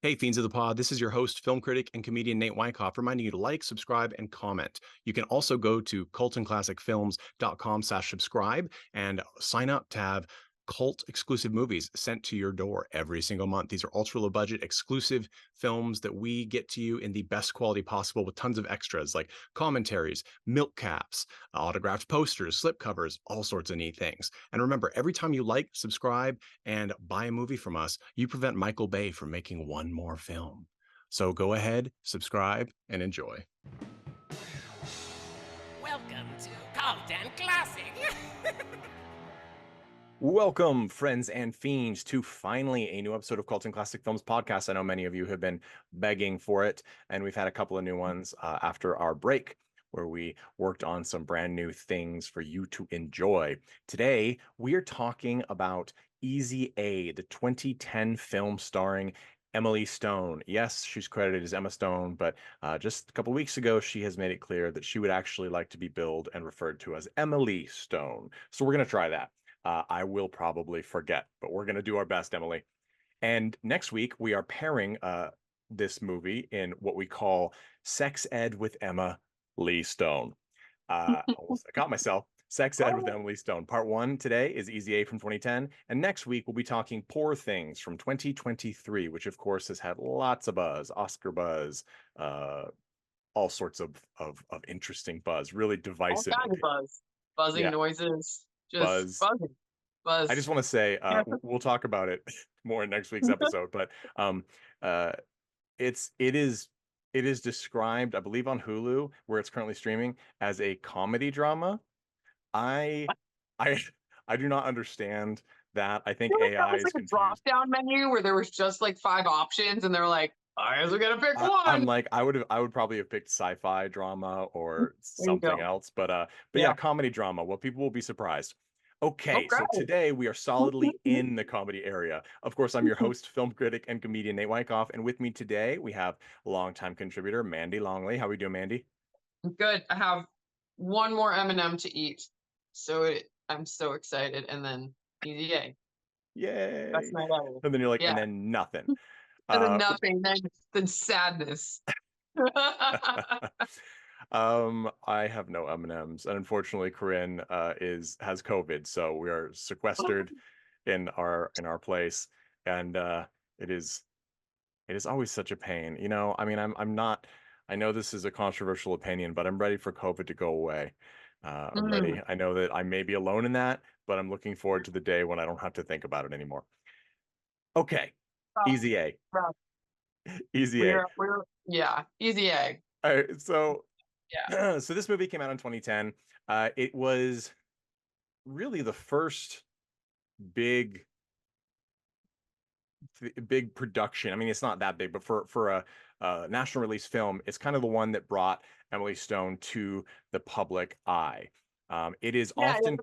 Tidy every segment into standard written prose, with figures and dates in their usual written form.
Hey, Fiends of the Pod, this is your host, film critic, and comedian Nate Wyckoff, reminding you to like, subscribe, and comment. You can also go to cultandclassicfilms.com/subscribe and sign up to have cult exclusive movies sent to your door every single month. These are ultra low budget exclusive films that we get to you in the best quality possible with tons of extras like commentaries, milk caps, autographed posters, slipcovers, all sorts of neat things. And remember, every time you like, subscribe, and buy a movie from us, you prevent Michael Bay from making one more film. So go ahead, subscribe, and enjoy. Welcome to Cult and Classic. Welcome, friends and fiends, to finally a new episode of Cult and Classic Films podcast. I know many of you have been begging for it, and we've had a couple of new ones after our break, where we worked on some brand new things for you to enjoy. Today, we are talking about Easy A, the 2010 film starring Emily Stone. Yes, she's credited as Emma Stone, but just a couple weeks ago, she has made it clear that she would actually like to be billed and referred to as Emily Stone. So we're going to try that. I will probably forget, but we're going to do our best, Emily. And next week, we are pairing this movie in what we call Sex Ed with Emma Lee Stone. I got myself. Sex Ed with Emily Stone. Part 1 today is Easy A from 2010. And next week, we'll be talking Poor Things from 2023, which, of course, has had lots of buzz, Oscar buzz, all sorts of interesting buzz, really All divisive. kinds of buzz. Buzzing noises. Just Buzz. buzzing. Buzz. I just want to say we'll talk about it more in next week's episode, but it is described, I believe, on Hulu, where it's currently streaming, as a comedy drama. I do not understand that. I think AI that was is like a confused. drop down menu where there was just like 5 options, and they're like, I guess we're gonna pick one. I'm like, I would probably have picked sci-fi drama or something else, but yeah, comedy drama. Well, people will be surprised. Okay, so today we are solidly in the comedy area. Of course, I'm your host, film critic, and comedian Nate Wyckoff, and with me today we have longtime contributor Mandy Longley. How are we doing, Mandy? Good. I have one more M&M to eat, so I'm so excited. And then Easy A. Yay! That's my day. And then you're like, and then nothing. And then nothing. Then sadness. I have no M&Ms, and unfortunately, Corinne has COVID, so we are sequestered in our place, and it is always such a pain. You know, I mean, I'm not. I know this is a controversial opinion, but I'm ready for COVID to go away. I'm ready. I know that I may be alone in that, but I'm looking forward to the day when I don't have to think about it anymore. Okay, Easy A. Easy A. Yeah, Easy A. All right, so yeah. So this movie came out in 2010. It was really the first big production. I mean, it's not that big, but for a national release film, it's kind of the one that brought Emily Stone to the public eye. It is often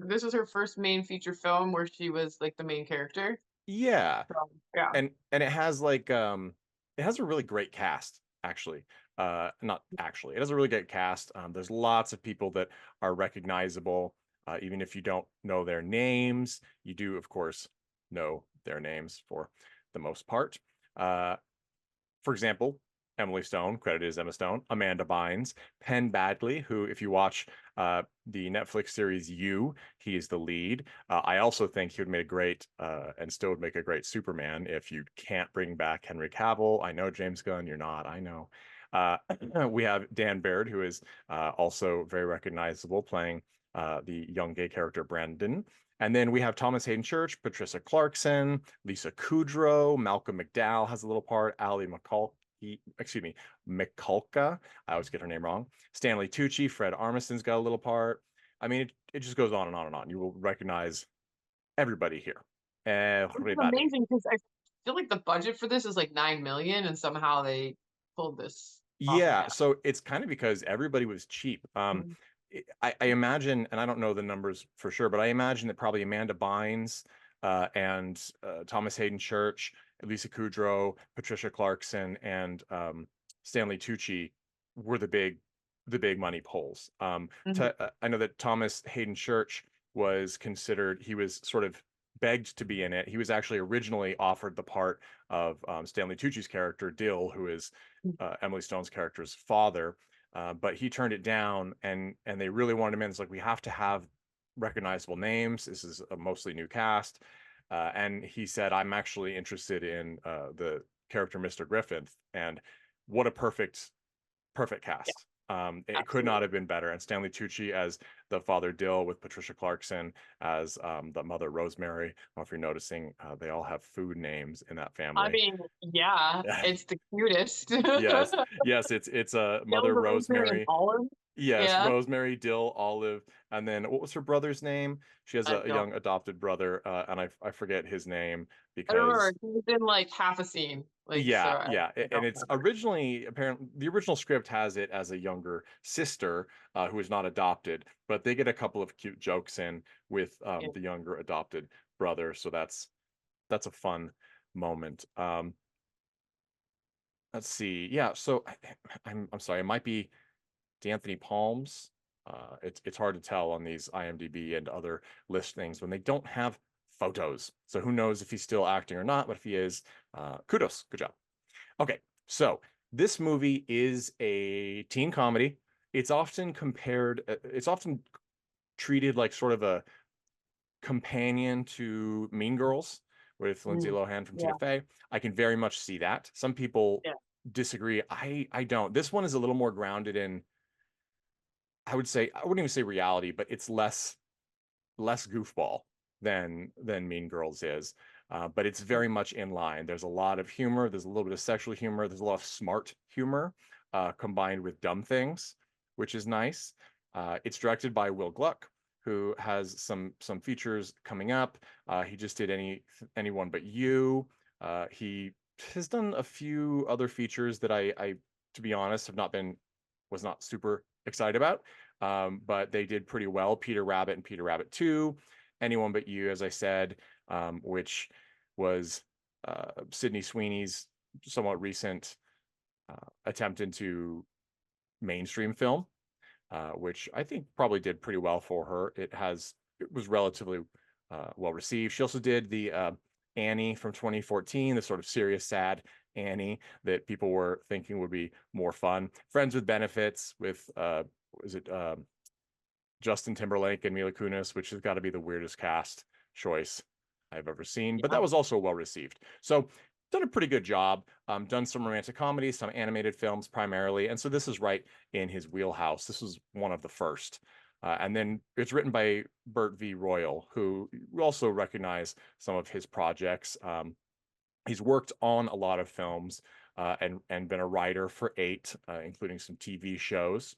this was her first main feature film where she was like the main character. Yeah. So, yeah. And it has like it has a really great cast, actually. Not actually. It has a really great cast. There's lots of people that are recognizable, even if you don't know their names. You do, of course, know their names for the most part. For example, Emily Stone, credited as Emma Stone, Amanda Bynes, Penn Badgley, who, if you watch the Netflix series You, he is the lead. I also think he would make a great, and still would make a great Superman if you can't bring back Henry Cavill. I know, James Gunn, you're not, I know. We have Dan Baird, who is also very recognizable, playing the young gay character Brandon. And then we have Thomas Haden Church, Patricia Clarkson, Lisa Kudrow, Malcolm McDowell has a little part, Ali Mikulka. I always get her name wrong. Stanley Tucci, Fred Armisten's got a little part. I mean, it just goes on and on and on. You will recognize everybody here. It's amazing because I feel like the budget for this is like $9 million, and somehow they pulled this. Yeah, so it's kind of because everybody was cheap. I imagine, and I don't know the numbers for sure, but I imagine that probably Amanda Bynes and Thomas Haden Church, Lisa Kudrow, Patricia Clarkson, and Stanley Tucci were the big money pulls. I know that Thomas Haden Church was considered, he was sort of begged to be in it. He was actually originally offered the part of Stanley Tucci's character, Dill, who is Emily Stone's character's father. But he turned it down, and they really wanted him in. It's like, we have to have recognizable names. This is a mostly new cast. And he said, I'm actually interested in the character Mr. Griffith. And what a perfect cast. It could not have been better. And Stanley Tucci as the father Dill, with Patricia Clarkson as the mother Rosemary. I don't know if you're noticing, they all have food names in that family. I mean, yeah, it's the cutest. yes, it's a mother Dill, Rosemary, and Rosemary. Olive. Yes, Yeah. Rosemary, Dill, Olive, and then what was her brother's name? She has I a young adopted brother, and I forget his name I don't because remember. He was in like half a scene. Like, so yeah, I and don't it's remember. originally, apparently the original script has it as a younger sister who is not adopted, but they get a couple of cute jokes in with Yeah. the younger adopted brother, so that's a fun moment. Let's see, yeah. So I'm sorry, it might be D'Anthony Palms. It's hard to tell on these IMDb and other listings when they don't have photos. So who knows if he's still acting or not, but if he is, kudos, good job. Okay, so this movie is a teen comedy. It's often it's often treated like sort of a companion to Mean Girls with Lindsay Lohan from Yeah. TFA. I can very much see that. Some people Yeah. disagree. I don't. This one is a little more grounded in, I would say, I wouldn't even say reality, but it's less goofball than Mean Girls is. But it's very much in line. There's a lot of humor. There's a little bit of sexual humor. There's a lot of smart humor combined with dumb things, which is nice. It's directed by Will Gluck, who has some features coming up. He just did Anyone But You. He has done a few other features that I to be honest, was not super excited about. But they did pretty well. Peter Rabbit and Peter Rabbit 2, Anyone But You, as I said, which was Sydney Sweeney's somewhat recent attempt into mainstream film, which I think probably did pretty well for her. It was relatively well received. She also did the Annie from 2014, the sort of serious, sad Annie that people were thinking would be more fun. Friends with Benefits with Justin Timberlake and Mila Kunis, which has got to be the weirdest cast choice I've ever seen, but that was also well received. So done a pretty good job. Done some romantic comedies, some animated films primarily, and so this is right in his wheelhouse. This was one of the first. And then it's written by Burt V. Royal, who you also recognize some of his projects. He's worked on a lot of films and been a writer for 8, including some TV shows.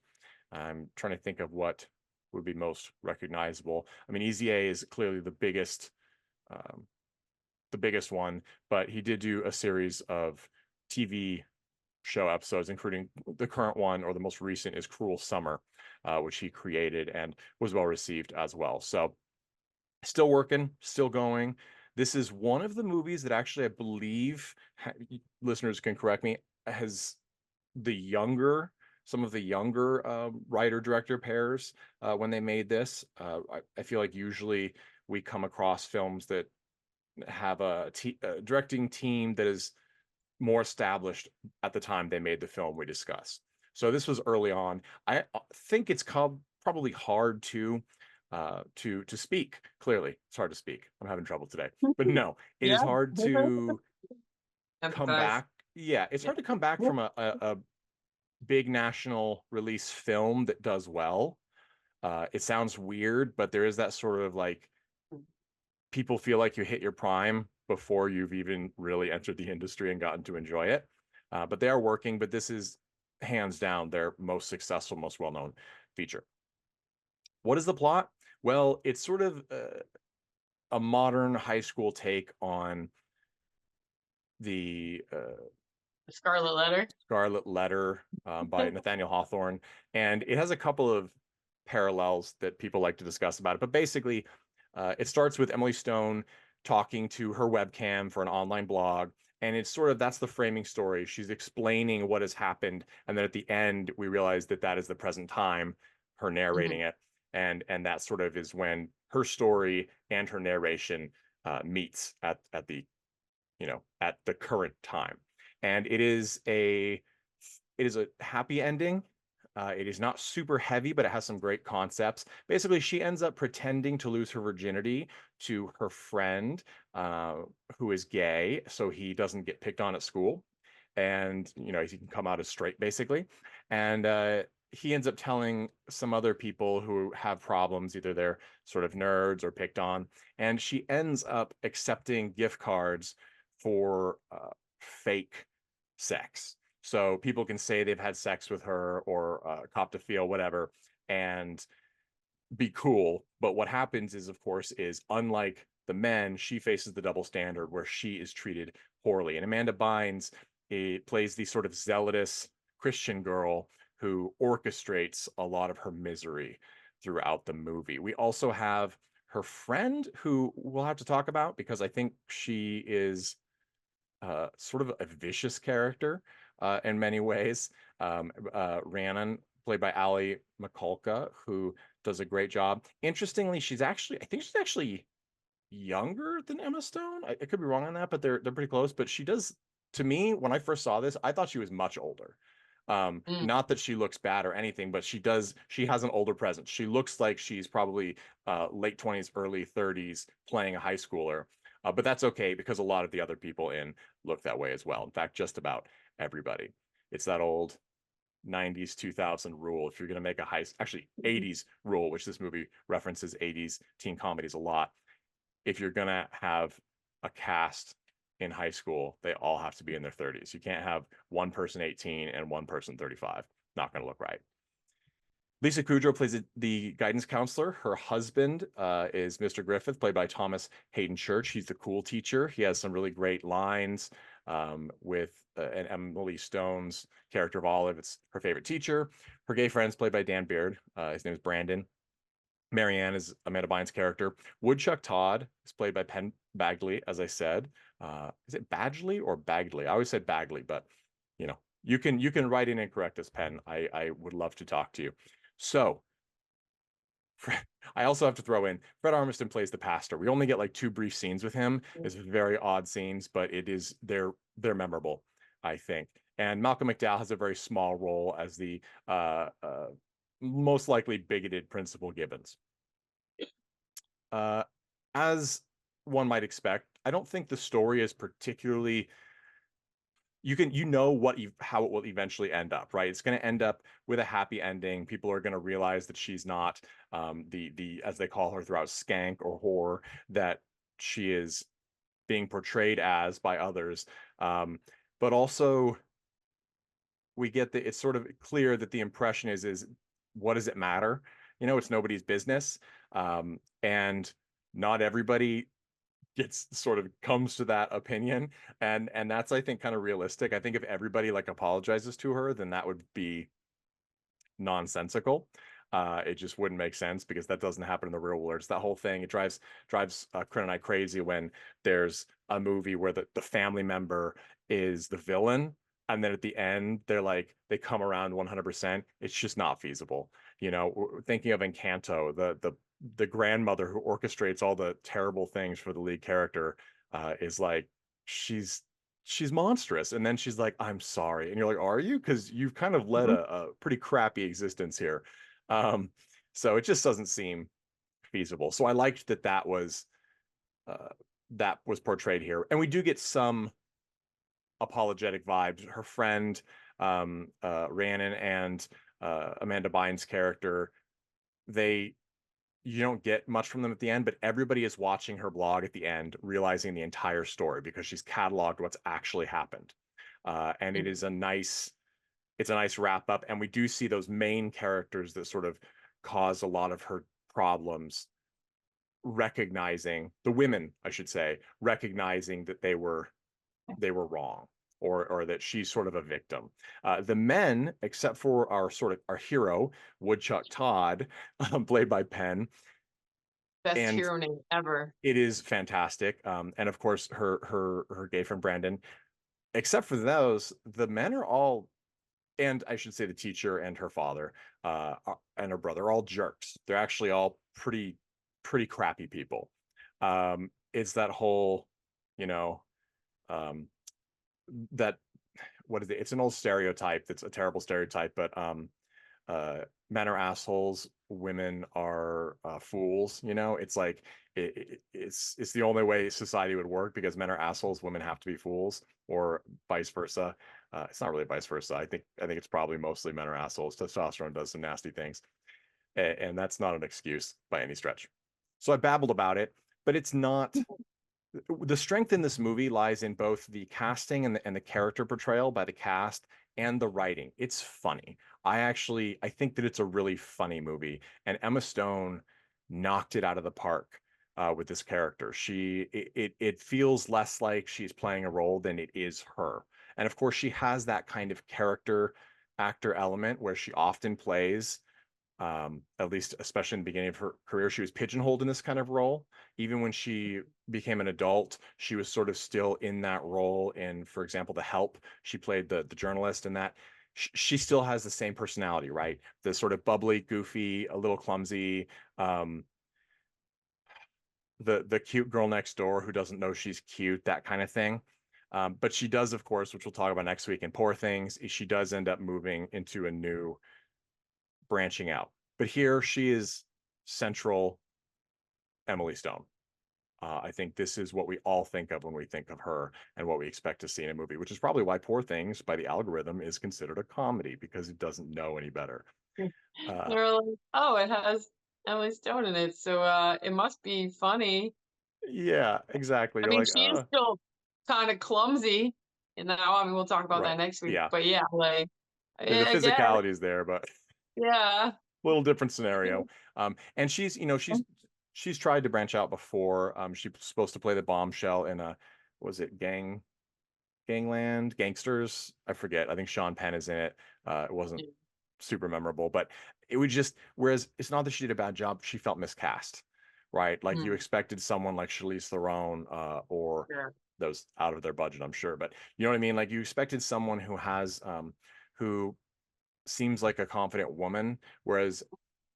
I'm trying to think of what would be most recognizable. I mean, Easy A is clearly the biggest one, but he did do a series of TV show episodes, including the current one, or the most recent, is Cruel Summer, which he created and was well received as well. So still working, still going. This is one of the movies that actually, I believe, listeners can correct me, has some of the younger writer-director pairs when they made this. I feel like usually we come across films that have a directing team that is more established at the time they made the film we discussed. So this was early on. I think it's probably hard to speak clearly. It's hard to speak. I'm having trouble today, but no, it is hard to come back. Yeah, it's hard to come back from a big national release film that does well. It sounds weird, but there is that sort of like, people feel like you hit your prime before you've even really entered the industry and gotten to enjoy it. But they are working, but this is hands down their most successful, most well-known feature. What is the plot? Well, it's sort of a modern high school take on the Scarlet Letter. Scarlet Letter by Nathaniel Hawthorne. And it has a couple of parallels that people like to discuss about it. But basically, it starts with Emily Stone talking to her webcam for an online blog. And it's sort of, that's the framing story. She's explaining what has happened. And then at the end, we realize that that is the present time, her narrating it. And that sort of is when her story and her narration meets at the at the current time. And it is a happy ending. It is not super heavy, but it has some great concepts. Basically, she ends up pretending to lose her virginity to her friend, who is gay, so he doesn't get picked on at school, and he can come out as straight, basically. And he ends up telling some other people who have problems, either they're sort of nerds or picked on, and she ends up accepting gift cards for fake sex. So people can say they've had sex with her or cop to feel, whatever, and be cool. But what happens is, of course, is unlike the men, she faces the double standard where she is treated poorly. And Amanda Bynes plays the sort of zealotous Christian girl who orchestrates a lot of her misery throughout the movie. We also have her friend, who we'll have to talk about because I think she is sort of a vicious character in many ways. Rhiannon, played by Ali McCulka, who does a great job. Interestingly, I think she's actually younger than Emma Stone. I could be wrong on that, but they're pretty close. But she does, to me, when I first saw this, I thought she was much older. Not that she looks bad or anything, but she has an older presence. She looks like she's probably late 20s, early 30s, playing a high schooler. But that's okay because a lot of the other people in look that way as well. In fact, just about everybody. It's that old 90s 2000 rule. If you're going to make actually 80s rule, which this movie references 80s teen comedies a lot. If you're going to have a cast in high school, they all have to be in their 30s. You can't have one person 18 and one person 35. Not going to look right. Lisa Kudrow plays the guidance counselor. Her husband is Mr. Griffith, played by Thomas Haden Church. He's the cool teacher. He has some really great lines with and Emily Stone's character of Olive. It's her favorite teacher. Her gay friend's played by Dan Beard. His name is Brandon. Marianne is Amanda Bynes' character. Woodchuck Todd is played by Penn Badgley, as I said. Is it Badgley or Bagley? I always said Bagley, but you can write in and correct us, Penn. I would love to talk to you. So I also have to throw in Fred Armisen plays the pastor. We only get like 2 brief scenes with him. It's very odd scenes, but they're memorable, I think. And Malcolm McDowell has a very small role as the most likely bigoted Principal Gibbons. As one might expect, I don't think the story is particularly. How it will eventually end up, right? It's going to end up with a happy ending. People are going to realize that she's not the as they call her throughout, skank or whore that she is being portrayed as by others. But also we get it's sort of clear that the impression is what does it matter? It's nobody's business. And not everybody comes to that opinion, and that's, I think, kind of realistic. I think if everybody apologizes to her, then that would be nonsensical. It just wouldn't make sense because that doesn't happen in the real world. It's that whole thing. It drives Corinne and I crazy when there's a movie where the family member is the villain, and then at the end they come around 100%. It's just not feasible. Thinking of Encanto, the grandmother who orchestrates all the terrible things for the lead character is she's monstrous, and then she's like, I'm sorry, and you're like, are you? Because you've kind of led a pretty crappy existence here. So it just doesn't seem feasible. So I liked that was portrayed here, and we do get some apologetic vibes. Her friend Rhiannon and Amanda Bynes' character, you don't get much from them at the end, but everybody is watching her blog at the end, realizing the entire story because she's cataloged what's actually happened. And it's a nice wrap up. And we do see those main characters that sort of cause a lot of her problems, recognizing the women, I should say, recognizing that they were wrong, or that she's sort of a victim. The men, except for our hero, Woodchuck Todd, played by Penn. Best hero name ever. It is fantastic. And of course, her gay friend Brandon. Except for those, the men are all, and I should say the teacher and her father and her brother, are all jerks. They're actually all pretty crappy people. it's that whole, you know, that, what is it? It's an old stereotype. That's a terrible stereotype, but men are assholes, women are fools. You know, it's like it's the only way society would work, because men are assholes, women have to be fools, or vice versa. It's not really vice versa. I think it's probably mostly men are assholes. Testosterone does some nasty things, and that's not an excuse by any stretch. So I babbled about it, but it's not. The strength in this movie lies in both the casting and the character portrayal by the cast and the writing. It's funny. I think that it's a really funny movie, and Emma Stone knocked it out of the park with this character. It feels less like she's playing a role than it is her. And of course, she has that kind of character actor element where she often plays, at least especially in the beginning of her career, she was pigeonholed in this kind of role. Even when she became an adult, she was sort of still in that role. In, for example, The Help, she played the journalist in that. She still has the same personality, right? The sort of bubbly, goofy, a little clumsy, the cute girl next door who doesn't know she's cute, that kind of thing. But she does, of course, which we'll talk about next week in Poor Things, she does end up moving into a new, branching out. But here she is central Emily Stone. I think this is what we all think of when we think of her and what we expect to see in a movie, which is probably why Poor Things by the algorithm is considered a comedy, because it doesn't know any better. They're like, oh, it has Emily Stone in it, so it must be funny. Yeah, exactly. I You're mean, like, she is still kind of clumsy, and now I mean we'll talk about that right. next week. Yeah. But yeah, like The I guess physicality is there, but yeah. little different scenario. And she's, she's tried to branch out before. She's supposed to play the bombshell in a, was it Gangland, Gangsters? I forget. I think Sean Penn is in it. It wasn't super memorable, but it would just, whereas it's not that she did a bad job, she felt miscast, right? Like you expected someone like Charlize Theron, or Yeah. those out of their budget, I'm sure, but you know what I mean? Like you expected someone who has, who seems like a confident woman, whereas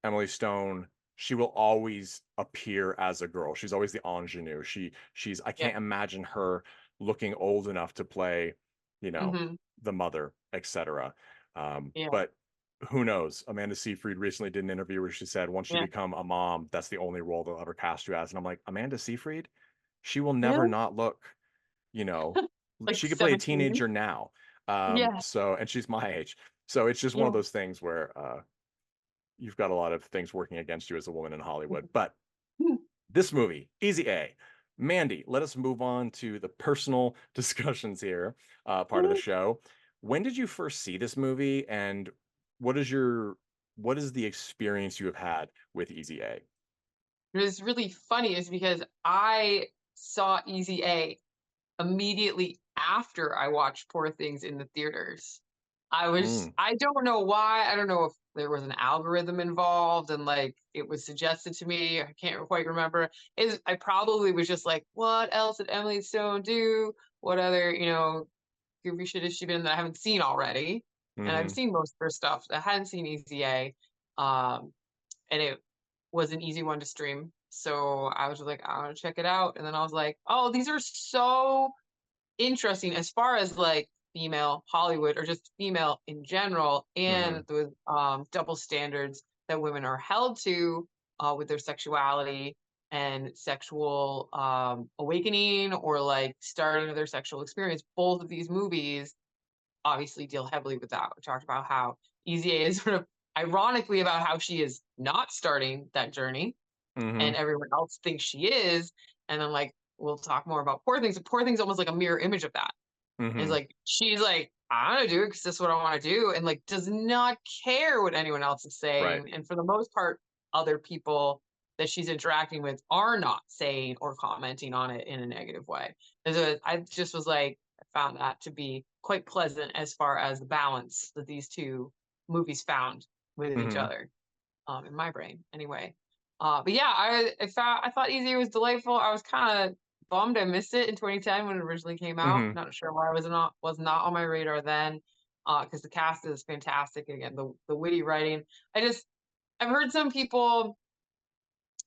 Emily Stone, she will always appear as a girl. She's always the ingenue. I Yeah. can't imagine her looking old enough to play, the mother, etc. Yeah. But who knows? Amanda Seyfried recently did an interview where she said, once you Yeah. become a mom, that's the only role they'll ever cast you as. And I'm like, Amanda Seyfried? She will never Really? not look, you know, Like she could play a 17? teenager now. Yeah. So, and she's my age. So it's just one of Yeah. those things where you've got a lot of things working against you as a woman in Hollywood. But this movie, Easy A. Mandy, let us move on to the personal discussions here, part of the show. When did you first see this movie, and what is the experience you have had with Easy A? It was really funny is because I saw Easy A immediately after I watched Poor Things in the theaters. Mm, I don't know why. I don't know if there was an algorithm involved and like it was suggested to me. I can't quite remember. I probably was just like, what else did Emily Stone do? What other, goofy shit has she been in that I haven't seen already? And I've hmm seen most of her stuff. I hadn't seen Easy A. Um, and it was an easy one to stream. So I was just like, I want to check it out. And then I was like, oh, these are so interesting as far as like female Hollywood or just female in general, hmm and the double standards that women are held to with their sexuality and sexual awakening or like starting of their sexual experience. Both of these movies obviously deal heavily with that. We talked about how Easy A is sort of ironically about how she is not starting that journey hmm and everyone else thinks she is. And then like we'll talk more about Poor Things. Poor Things almost like a mirror image of that. And it's hmm like she's like, I want to do it because this is what I want to do, and like does not care what anyone else is Right. saying. And for the most part, other people that she's interacting with are not saying or commenting on it in a negative way. And so I just was like, I found that to be quite pleasant as far as the balance that these two movies found with each hmm other, in my brain anyway. But yeah, I thought Easy was delightful. I was kind of bummed I missed it in 2010 when it originally came out. hmm Not sure why it was not on my radar then, because the cast is fantastic. Again, the witty writing. I've heard some people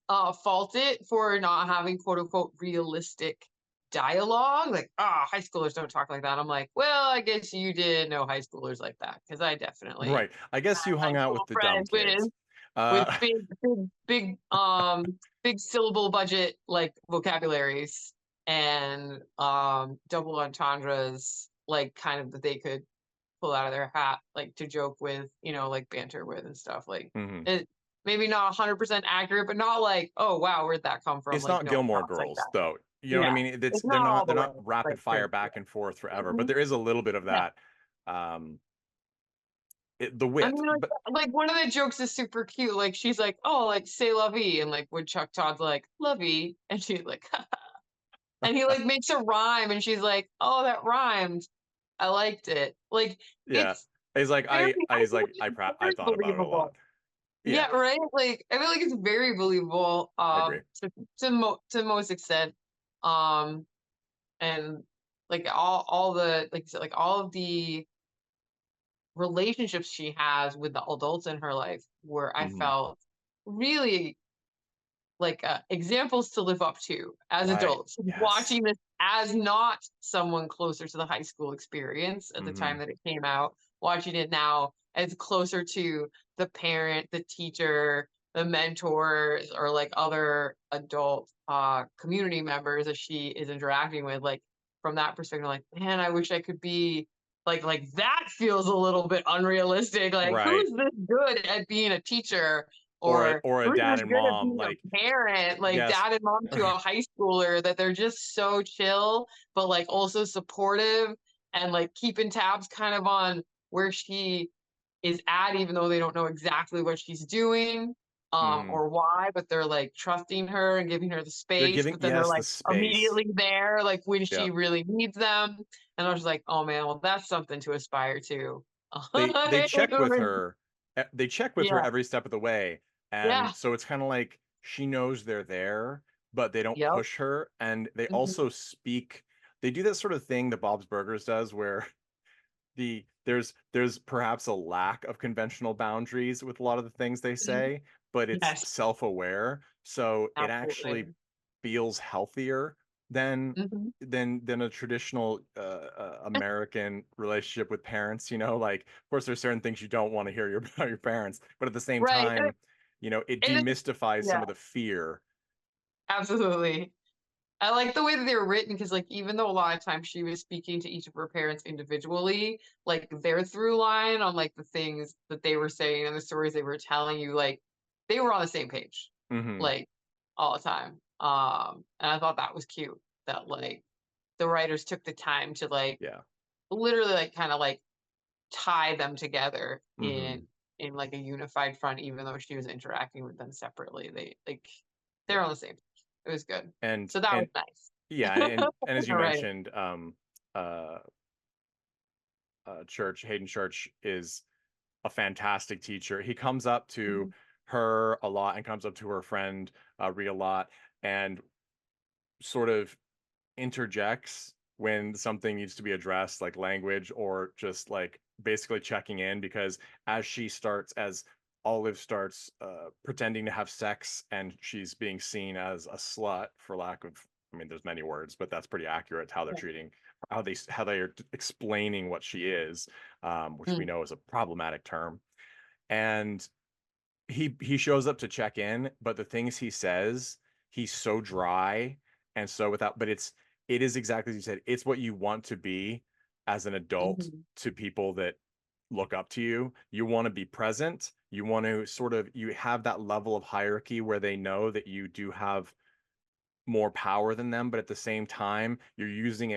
fault it for not having quote unquote realistic dialogue. Like, high schoolers don't talk like that. I'm like, well, I guess you did know high schoolers like that because I definitely Right. I guess you high hung out with school the dumb friends kids. with Uh, big syllable budget like vocabularies and double entendres like kind of that they could pull out of their hat like to joke with, like banter with and stuff. Like mhm. it maybe not 100% accurate, but not like, oh wow, where'd that come from? It's Like not no one Gilmore talks like Girls that. though. You know what I Yeah. mean? It's It's not all they're the way not rapid like fire crazy. back and forth forever, but Mhm. there is a little bit of Yeah. that the I wit. mean, like one of the jokes is super cute. Like she's like, "Oh, like say la vie," and like Woodchuck Todd's like, "La vie," and she's like, and he like makes a rhyme, and she's like, "Oh, that rhymed. I liked it." Like Yeah. it's He's like very, I he's feel like like it's I very thought about it a believable. lot. Yeah, Yeah, right. Like I feel like it's very believable. I agree. To most extent, um, and like all the like so, like all of the relationships she has with the adults in her life, where I Mhm. felt really like examples to live up to as Right. adults. Yes. Watching this as not someone closer to the high school experience at the time Mhm. that it came out, watching it now as closer to the parent, the teacher, the mentors, or like other adult community members that she is interacting with. Like from that perspective, like, man, I wish I could be like that feels a little bit unrealistic. Like, Right. who's this good at being a teacher? Or Or a who's dad this and good at mom being like a parent, like yes. dad and mom to a high schooler that they're just so chill, but like also supportive and like keeping tabs kind of on where she is at, even though they don't know exactly what she's doing Mhm. or why, but they're like trusting her and giving her the They're space, giving but then they're yes, the like space. immediately there, like when Yeah. she really needs them. And I was just like, oh man, well, that's something to aspire to. They check with her they check with her Yeah, every step of the way, yeah, and so it's kinda like she knows they're there, but they don't yep. push her, and they Mhm. also speak they do that sort of thing that Bob's Burgers does where there's perhaps a lack of conventional boundaries with a lot of the things they Mhm. say, but it's Yes, self-aware, so it actually absolutely. feels healthier than Mhm. than a traditional American relationship with parents, you know, like of course there's certain things you don't want to hear about your parents, but at the same Right, time, you know, it and it demystifies yeah, some of the fear. absolutely. I like the way that they were written because, like, even though a lot of times she was speaking to each of her parents individually, like, their through line on, like, the things that they were saying and the stories they were telling you, like, they were on the same page, Hmm. like, all the time. And I thought that was cute that, like, the writers took the time to, like, Yeah. literally, like, kinda, like, tie them together Hmm. in like a unified front, even though she was interacting with them separately. They're Yeah. on the same page. It was good. And So that was and nice. yeah, and as you All right. mentioned, uh Church, Hayden Church is a fantastic teacher. He comes up to Mhm, her a lot and comes up to her friend Rhea a lot and sort of interjects when something needs to be addressed, like language or just like basically checking in because as Olive starts pretending to have sex and she's being seen as a slut for lack of I mean there's many words but that's pretty accurate how they're yeah, treating how they are explaining what she is which we mm, know is a problematic term and he shows up to check in, but the things he says, he's so dry and so without but it is exactly as you said, it's what you want to be as an adult mhm, to people that look up to you. You want to be present. You want to sort of you have that level of hierarchy where they know that you do have more power than them, but at the same time, you're using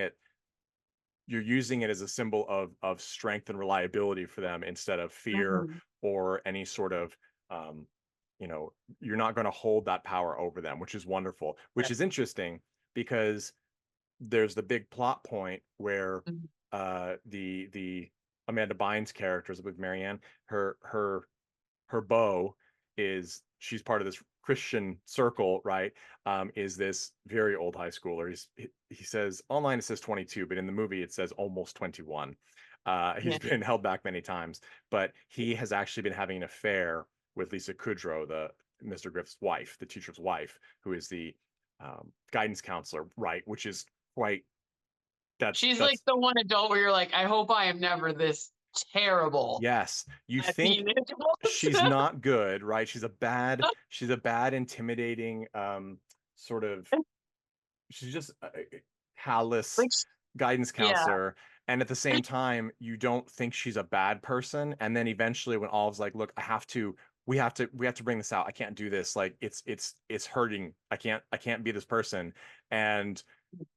it as a symbol of strength and reliability for them instead of fear mhm, or any sort of um, you know you're not going to hold that power over them, which is wonderful, which right, is interesting because there's the big plot point where mhm, the Amanda Bynes characters with Marianne her beau is she's part of this Christian circle, right? Is this very old high schooler. He says online it says 22, but in the movie it says almost 21. He's yeah, been held back many times, but he has actually been having an affair with Lisa Kudrow, Mr. Griff's wife, the teacher's wife, who is the guidance counselor, right? Which is quite, She's like that's the one adult where you're like, I hope I am never this terrible yes. You at think being adult. she's not good, right? She's a bad, intimidating, sort of, she's just a callous Like, guidance yeah, counselor. And at the same time, you don't think she's a bad person. And then eventually when Olive's like, look, we have to bring this out. I can't do this. Like it's hurting. I can't be this person. And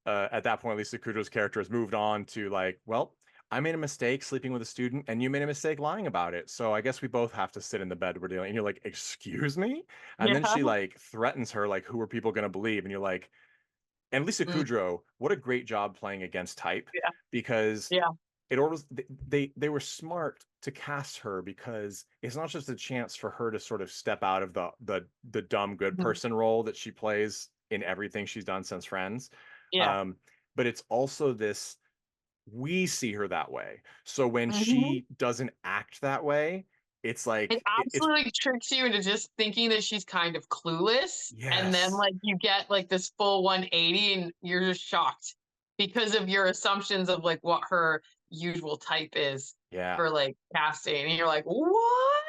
at that point, Lisa Kudrow's character has moved on to like, well, I made a mistake sleeping with a student and you made a mistake lying about it. So I guess we both have to sit in the bed we're dealing. And you're like, excuse me? And then yeah, she like threatens her, like, who are people going to believe? And you're like, and Lisa mm, Kudrow, what a great job playing against type, yeah, because yeah, it always they were smart to cast her, because it's not just a chance for her to sort of step out of the dumb good mhm, person role that she plays in everything she's done since Friends, yeah. um, but it's also this, we see her that way. So when Mhm. she doesn't act that way, it's It like it's absolutely tricks you into just thinking that she's kind of clueless, and then, yes, like, you get, like, this full 180, and you're just shocked because of your assumptions of, like, what her usual type is yeah, for, like, casting, and you're like, "What?"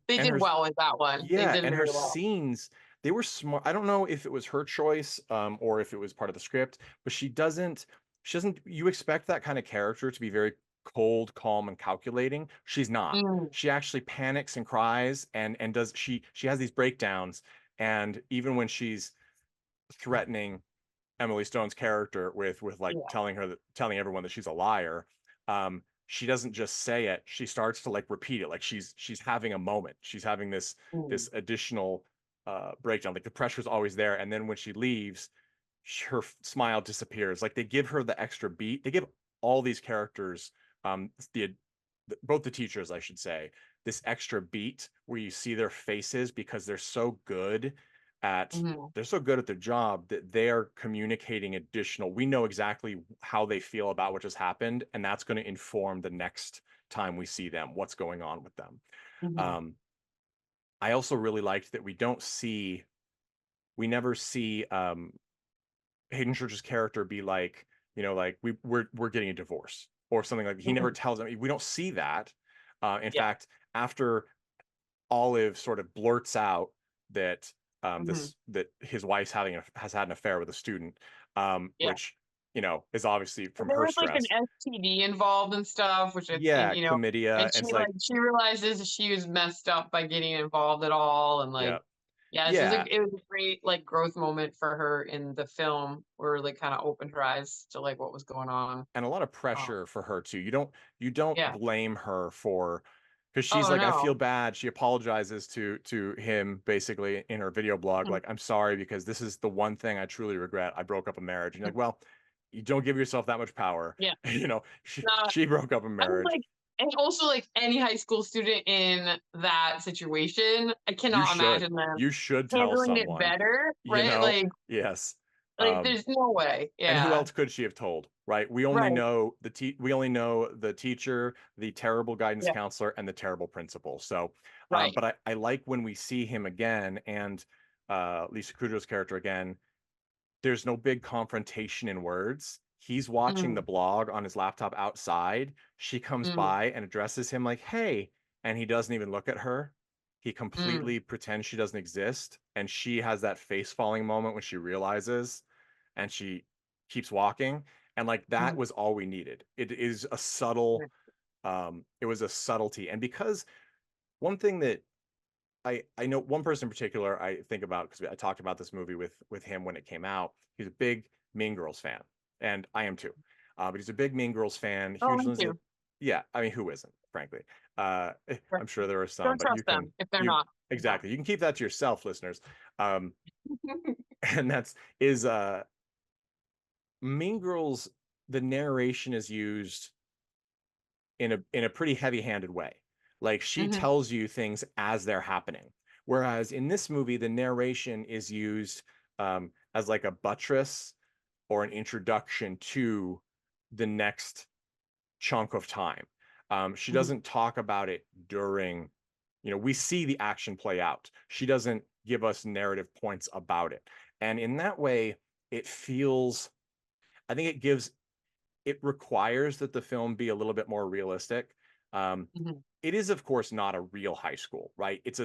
They and did her well with that one. They yeah, did and her very well. scenes, they were smart. I don't know if it was her choice, or if it was part of the script, but she doesn't, you expect that kind of character to be very cold, calm, and calculating. She's not. Mm, She actually panics and cries, and does she has these breakdowns, and even when she's threatening Emily Stone's character with like yeah, telling everyone that she's a liar, she doesn't just say it. She starts to like repeat it, like she's having a moment. She's having mm, this additional breakdown. Like the pressure's always there, and then when she leaves, her smile disappears. Like they give her the extra beat. They give all these characters, the both the teachers, I should say, this extra beat where you see their faces, because at mhm, they're so good at their job that they are communicating additional. We know exactly how they feel about what just happened, and that's going to inform the next time we see them, what's going on with them. mhm, Um, I also really liked that we never see Hayden Church's character be like, like we're getting a divorce or something. Like he never mhm, tells them. We don't see that. In yeah, fact, after Olive sort of blurts out that mhm, that his wife's has had an affair with a student, yeah. which is obviously from There her was, like, an stress. STD involved and stuff, which I think, Yeah, chlamydia, and and she, it's like, like, she realizes that she was messed up by getting involved at all, and, yeah, like, yeah, yeah, it was a great, like, growth moment for her in the film where, like, kinda opened her eyes to, like, what was going on. and a lot of Um, pressure for her too. You don't yeah. blame her for, because she's Oh, like, I feel no. bad. She apologizes to him basically in her video blog, Mhm. like, I'm sorry because this is the one thing I truly regret. I broke up a marriage. And you're like, well, you don't give yourself that much power. Yeah. No, She broke up a I mean, marriage. like, and also, like, any high school student in that situation, I cannot imagine them You should tell handling it someone, better, you right? know? Yes. Um, There's no way. and who Yeah. else could she have told, right? Right. We only know the teacher, the terrible guidance Yeah. counselor, and the terrible principal. So, Right. but I like when we see him again, and Lisa Kudrow's character again, there's no big confrontation in words. He's watching the Mm, blog on his laptop outside. She comes mm, by and addresses him like, "Hey," and he doesn't even look at her. He mm, completely pretends she doesn't exist, and she has that face falling moment when she realizes, and she keeps walking. And like that mm, was all we needed. It was a subtlety. And because one thing that I know, one person in particular I think about, because I talked about this movie with him when it came out. He's a big Mean Girls fan, and I am too. But he's a big Mean Girls fan. oh, Huge me Lindsay. too. Yeah, I mean, who isn't? Frankly, Right. I'm sure there are some, Don't but trust them if they're you not. Yeah. exactly, you can keep that to yourself, listeners. Um, and that's is Mean Girls. The narration is used in a pretty heavy-handed way. Like she Mhm, tells you things as they're happening. Whereas in this movie, the narration is used as like a buttress or an introduction to the next chunk of time. She mhm, doesn't talk about it during You know, we see the action play out. She doesn't give us narrative points about it. And in that way, it feels, I think it requires that the film be a little bit more realistic. Mhm. It is, of course, not a real high school, right? It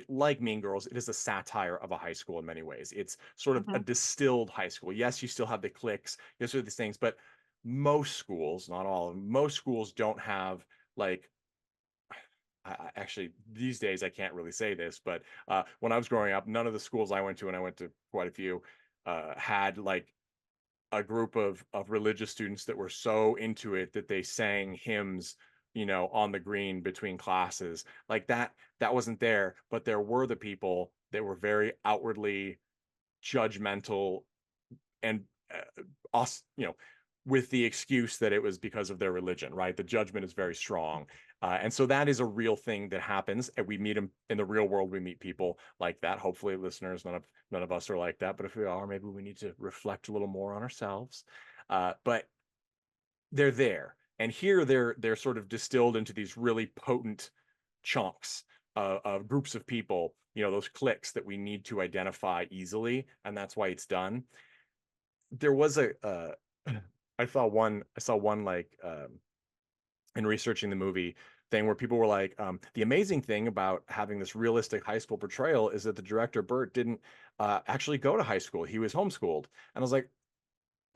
like Mean Girls, it is a satire of a high school in many ways. It's sort of a Mhm. distilled high school. Yes, you still have the cliques, yes, these things, but most schools, not all of them, most schools don't have like, actually these days I can't really say this, but when I was growing up, none of the schools I went to, and I went to quite a few, had like a group of religious students that were so into it that they sang hymns, you know, on the green between classes. Like that wasn't there, but there were the people that were very outwardly judgmental and us, you know, with the excuse that it was because of their religion, right? The judgment is very strong. And so that is a real thing that happens. And we meet them in the real world. We meet people like that. Hopefully, listeners, none of us are like that. But if we are, maybe we need to reflect a little more on ourselves. But they're there. And here they're sort of distilled into these really potent chunks of groups of people, you know, those cliques that we need to identify easily. And that's why it's done. There was a I saw one like in researching the movie thing where people were like, the amazing thing about having this realistic high school portrayal is that the director Burt didn't actually go to high school. He was homeschooled. And I was like,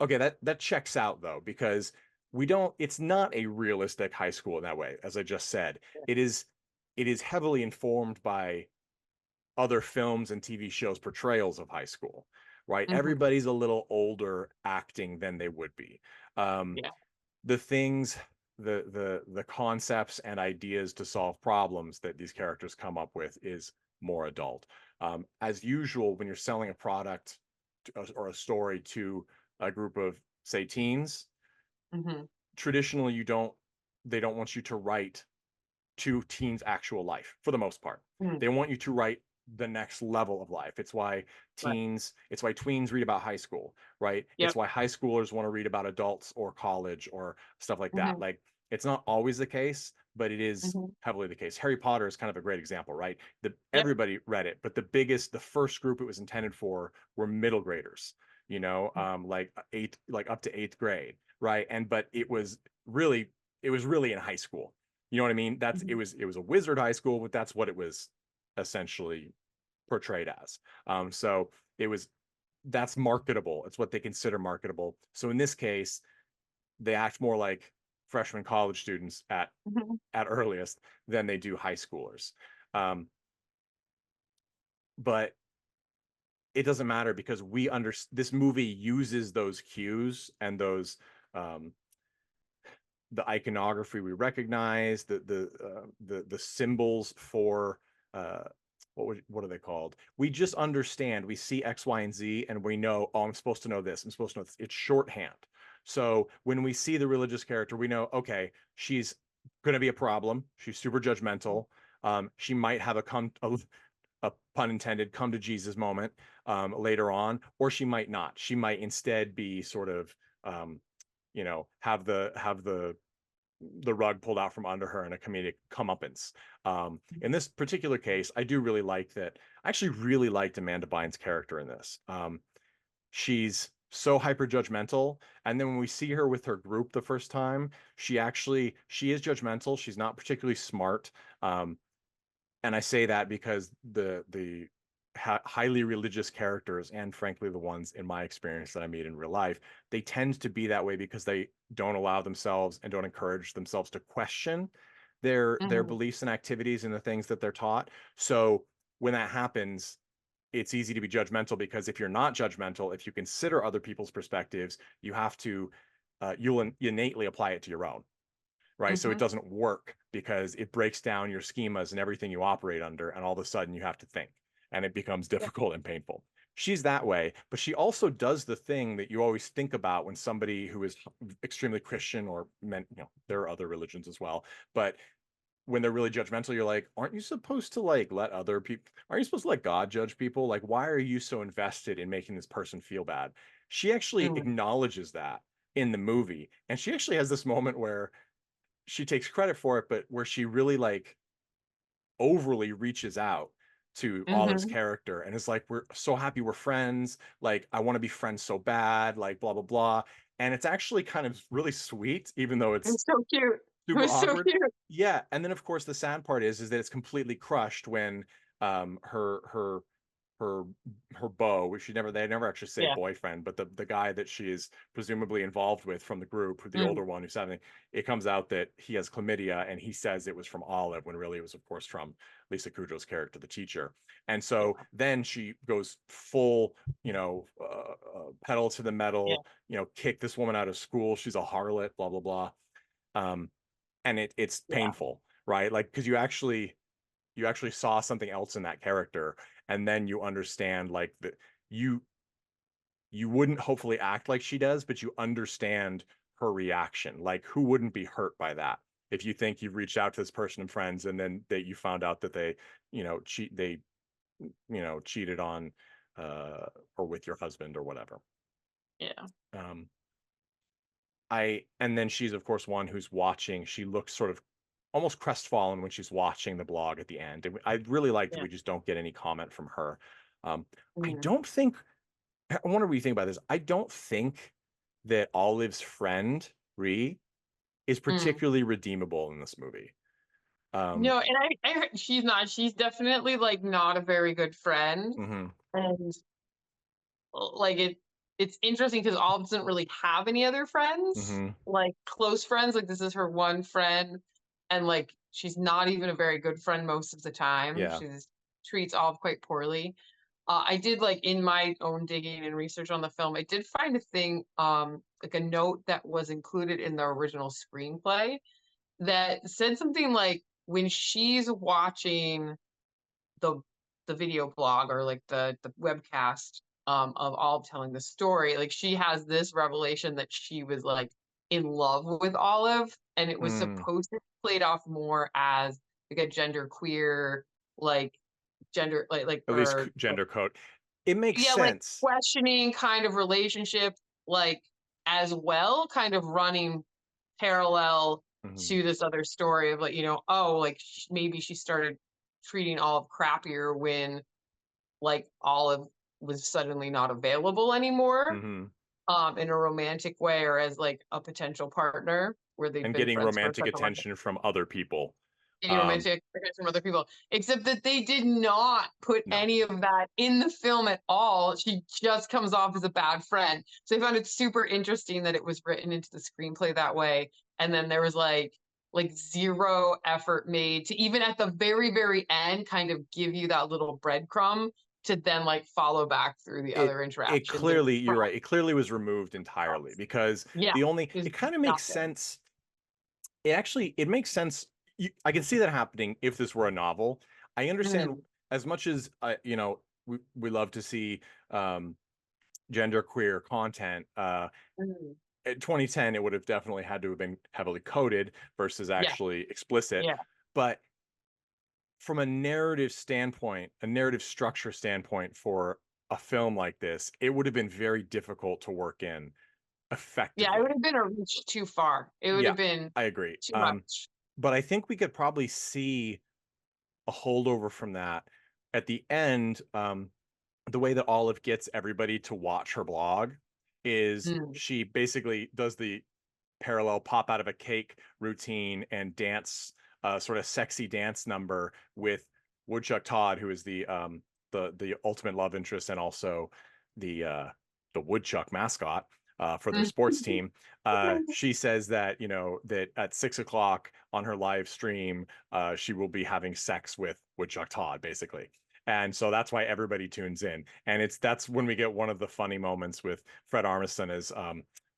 okay, that checks out though, because it's not a realistic high school in that way. As I just said, it is heavily informed by other films and TV shows portrayals of high school, right? Mhm. Everybody's a little older acting than they would be. Um, Yeah. the things, the concepts and ideas to solve problems that these characters come up with is more adult. As usual, when you're selling a product or a story to a group of, say, teens, Mhm. traditionally they don't want you to write to teens' actual life for the most part. Mhm. They want you to write the next level of life. Right. It's why tweens read about high school, right? It's Yep. why high schoolers want to read about adults or college or stuff like that. Mhm. Like it's not always the case, but it is Mhm. heavily the case. Harry Potter is kind of a great example, right? Yep. Everybody read it, but the first group it was intended for were middle graders, you know, like up to eighth grade, right? But it was really in high school. You know what I mean? Mhm. It was a wizard high school, but that's what it was essentially portrayed as. So it was that's marketable. It's what they consider marketable. So in this case, they act more like freshman college students Mhm. at earliest than they do high schoolers. Um, but it doesn't matter because this movie uses those cues and those um, the iconography we recognize, the symbols for what are they called? We just understand. We see X, Y, and Z, and we know. Oh, I'm supposed to know this. I'm supposed to know this. It's shorthand. So when we see the religious character, we know. Okay, she's going to be a problem. She's super judgmental. She might have a pun intended come to Jesus moment later on, or she might not. She might instead be sort of you know have the rug pulled out from under her in a comedic comeuppance. In this particular case, I do really like that. I actually really liked Amanda Bynes' character in this. She's so hyper judgmental, and then when we see her with her group the first time, she is judgmental. She's not particularly smart, and I say that because the highly religious characters, and frankly the ones in my experience that I meet in real life, they tend to be that way because they don't allow themselves and don't encourage themselves to question their Mhm. beliefs and activities and the things that they're taught. So when that happens, it's easy to be judgmental because if you're not judgmental, if you consider other people's perspectives, you'll innately apply it to your own, right? So it Mhm. doesn't work because it breaks down your schemas and everything you operate under, and all of a sudden you have to think, and it becomes Yep. difficult and painful. She's that way, but she also does the thing that you always think about when somebody who is extremely Christian or meant, you know, there are other religions as well, but when they're really judgmental, you're like, aren't you supposed to like let other people, aren't you supposed to let God judge people? Like, why are you so invested in making this person feel bad? She actually Mhm. acknowledges that in the movie. And she actually has this moment where she takes credit for it, but where she really like overly reaches out to Olive's character and is like, we're so happy we're friends. Like, I want to be friends so bad, like blah, blah, blah. And it's actually kind of really sweet, even though it's It's so cute. It super was so awkward. cute. Yeah. And then of course the sad part is that it's completely crushed when her her her beau, which they never actually say Yeah. boyfriend, but the guy that she is presumably involved with from the group, the Mm. older one who's having, it comes out that he has chlamydia, and he says it was from Olive when really it was of course from Lisa Kudrow's character, the teacher. And so then she goes full, pedal to the metal, kick this woman out of school. She's a harlot, blah, blah, blah. And it's painful, right? Like, because you actually saw something else in that character, and then you understand like that you wouldn't hopefully act like she does, but you understand her reaction. Like, who wouldn't be hurt by that if you think you've reached out to this person and friends, and then that you found out that they cheated on or with your husband or whatever. And then she's of course one who's watching. She looks sort of almost crestfallen when she's watching the blog at the end. And I really like that we just don't get any comment from her. I don't think, I wonder what you think about this. I don't think that Olive's friend, Ree, is particularly redeemable in this movie. No, and I heard she's not. She's definitely like not a very good friend. And like it's interesting because Olive doesn't really have any other friends, like close friends. Like this is her one friend, and like she's not even a very good friend most of the time. Yeah. She treats Olive quite poorly. I did like in my own digging and research on the film, I did find a thing, like a note that was included in the original screenplay that said something like when she's watching the video blog or like the webcast of Olive telling the story, like she has this revelation that she was like in love with Olive, and it was supposed to be played off more as like a gender queer, like gender like At least or gender code. It makes like sense. questioning kind of relationship, like as well, kind of running parallel to this other story of like, oh, like maybe she started treating Olive crappier when like Olive was suddenly not available anymore, in a romantic way or as like a potential partner where they've And been getting friends for romantic such a long time. attention from other people. Getting romantic attention from other people, except that they did not put any of that in the film at all. She just comes off as a bad friend. So I found it super interesting that it was written into the screenplay that way. And then there was like zero effort made to even at the very, very end kind of give you that little breadcrumb to then like follow back through the other interactions. Clearly, you're right. It clearly was removed entirely because it kind of makes sense. It makes sense. I can see that happening if this were a novel. I understand as much as we love to see genderqueer content. In 2010, it would have definitely had to have been heavily coded versus actually explicit. But from a narrative standpoint, a narrative structure standpoint for a film like this, it would have been very difficult to work in effectively. Yeah, it would have been a reach too far. It would have been I agree. too much. But I think we could probably see a holdover from that at the end. The way that Olive gets everybody to watch her blog is she basically does the parallel pop out of a cake routine and dance, sort of sexy dance number with Woodchuck Todd, who is the ultimate love interest and also the Woodchuck mascot for their sports team. She says that that at 6 o'clock on her live stream, she will be having sex with Woodchuck Todd, basically. And so that's why everybody tunes in. And that's when we get one of the funny moments with Fred Armisen as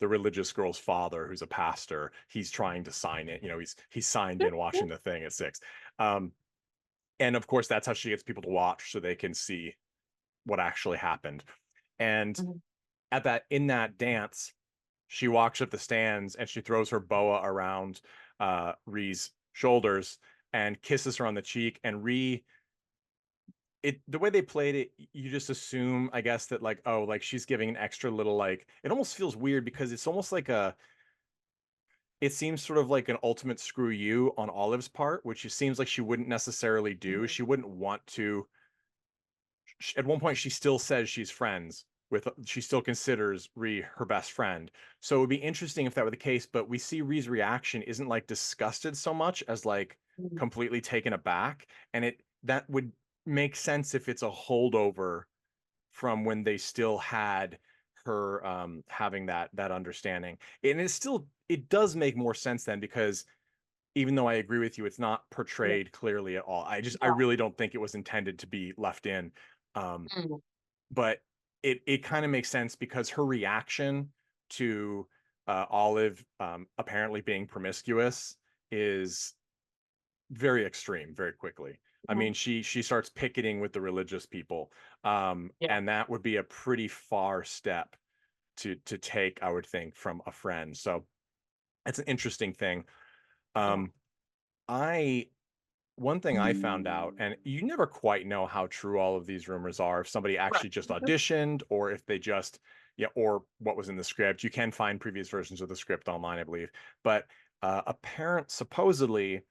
the religious girl's father, who's a pastor. He's trying to sign it. He's signed in watching the thing at 6. And of course, that's how she gets people to watch so they can see what actually happened. And in that dance, she walks up the stands and she throws her boa around Ree's shoulders and kisses her on the cheek. And Ree, the way they played it, you just assume, I guess, that like, oh, like she's giving an extra little, like, it almost feels weird because it's almost like it seems sort of like an ultimate screw you on Olive's part, which it seems like she wouldn't necessarily do. Mhm. She wouldn't want to. At one point, she still says she's friends with, she still considers Ree her best friend. So it would be interesting if that were the case, but we see Ree's reaction isn't like disgusted so much as like Mhm. completely taken aback. And that would make sense if it's a holdover from when they still had her having that understanding. And it does make more sense then, because even though I agree with you, it's not Yeah. portrayed clearly at all. I Yeah. really don't think it was intended to be left in. Um, Mhm. but it kind of makes sense because her reaction to Olive apparently being promiscuous is very extreme very quickly. I Mhm. mean, she starts picketing with the religious people, Yeah. and that would be a pretty far step to take, I would think, from a friend. So it's an interesting thing. Yeah. Um, I One thing I found out, and you never quite know how true all of these rumors are, if somebody Right. actually just Mhm. auditioned or if they just, yeah, or what was in the script. You can find previous versions of the script online, I believe. But supposedly,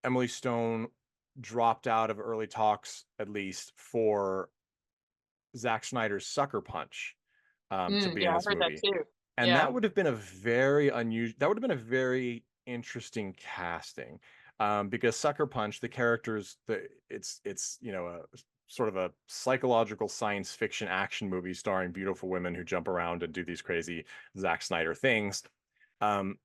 Emily Stone dropped out of early talks, at least for Zack Snyder's Sucker Punch, to be in Yeah, I this heard that movie. too. And Yeah. that would have been a very unusual, that would have been a very interesting casting. Because Sucker Punch, the characters, it's a sort of a psychological science fiction action movie starring beautiful women who jump around and do these crazy Zack Snyder things. Um,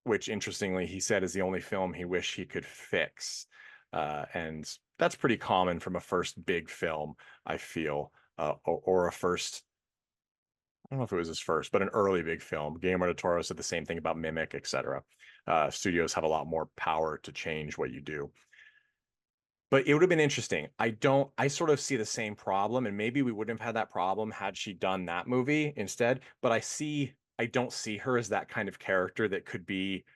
which interestingly he said is the only film he wished he could fix. And that's pretty common from a first big film, I feel, or a first, I don't know if it was his first, but an early big film. Guillermo del Toro said the same thing about Mimic, etc. Studios have a lot more power to change what you do. But it would have been interesting. I sort of see the same problem, and maybe we wouldn't have had that problem had she done that movie instead. But I don't see her as that kind of character that could be,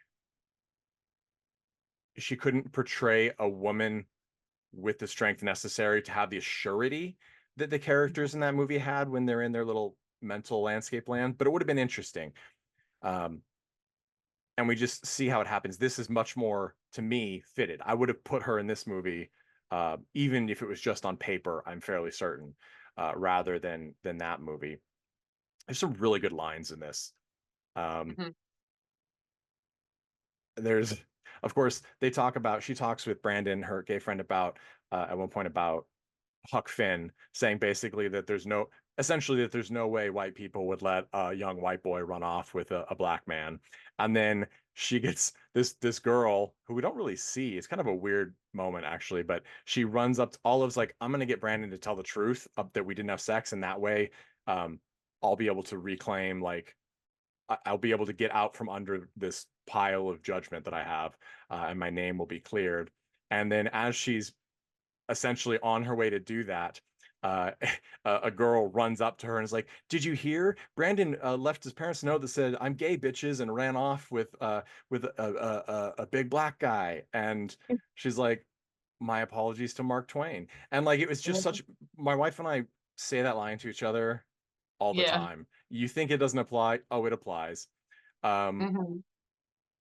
she couldn't portray a woman with the strength necessary to have the assurity that the characters in that movie had when they're in their little mental landscape land. But it would have been interesting. Um, and we just see how it happens. This is much more, to me, fitted. I would have put her in this movie, even if it was just on paper, I'm fairly certain, rather than that movie. There's some really good lines in this. Um, Mhm. there's, of course, she talks with Brandon, her gay friend, about at one point about Huck Finn, saying basically that essentially that there's no way white people would let a young white boy run off with a black man. And then she gets this girl who we don't really see. It's kind of a weird moment actually, but she runs up to Olive's like, I'm gonna get Brandon to tell the truth that we didn't have sex, and that way um I'll be able to reclaim, like I'll be able to get out from under this pile of judgment that I have, and my name will be cleared. And then as she's essentially on her way to do that, uh, a girl runs up to her and is like, "Did you hear? Brandon left his parents a note that said I'm gay, bitches," and ran off with a big black guy. And she's like, "My apologies to Mark Twain." And like it was just Mhm. such. My wife and I say that line to each other all the Yeah. time. You think it doesn't apply? Oh, it applies. Um, Mhm.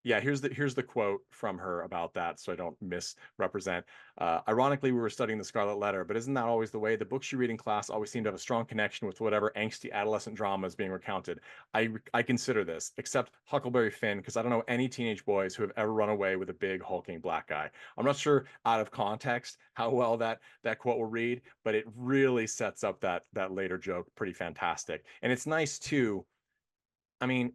yeah, here's the quote from her about that, so I don't misrepresent. Ironically, we were studying the Scarlet Letter, but isn't that always the way? The books you read in class always seem to have a strong connection with whatever angsty adolescent drama is being recounted. I consider this, except Huckleberry Finn, because I don't know any teenage boys who have ever run away with a big hulking black guy. I'm not sure out of context how well that quote will read, but it really sets up that later joke pretty fantastic. And it's nice too. I mean,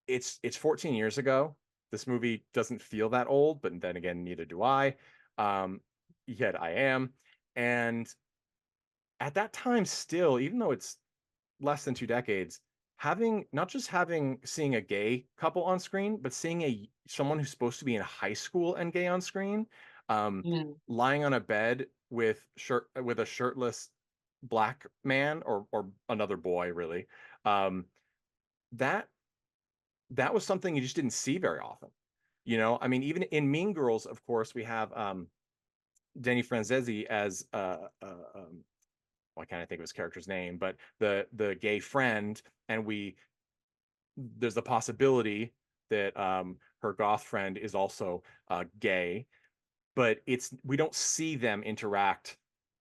it's 14 years ago. This movie doesn't feel that old, but then again, neither do I. Um, Yet I am. And at that time, still, even though it's less than 2 decades, having not just having seeing a gay couple on screen, but seeing someone who's supposed to be in high school and gay on screen, um, Mhm. lying on a bed with a shirtless black man or another boy, really, um, that that was something you just didn't see very often. I mean, even in Mean Girls, of course, we have Danny Franzese as why can't I think of his character's name? But the gay friend, and there's a possibility that her goth friend is also gay, but we don't see them interact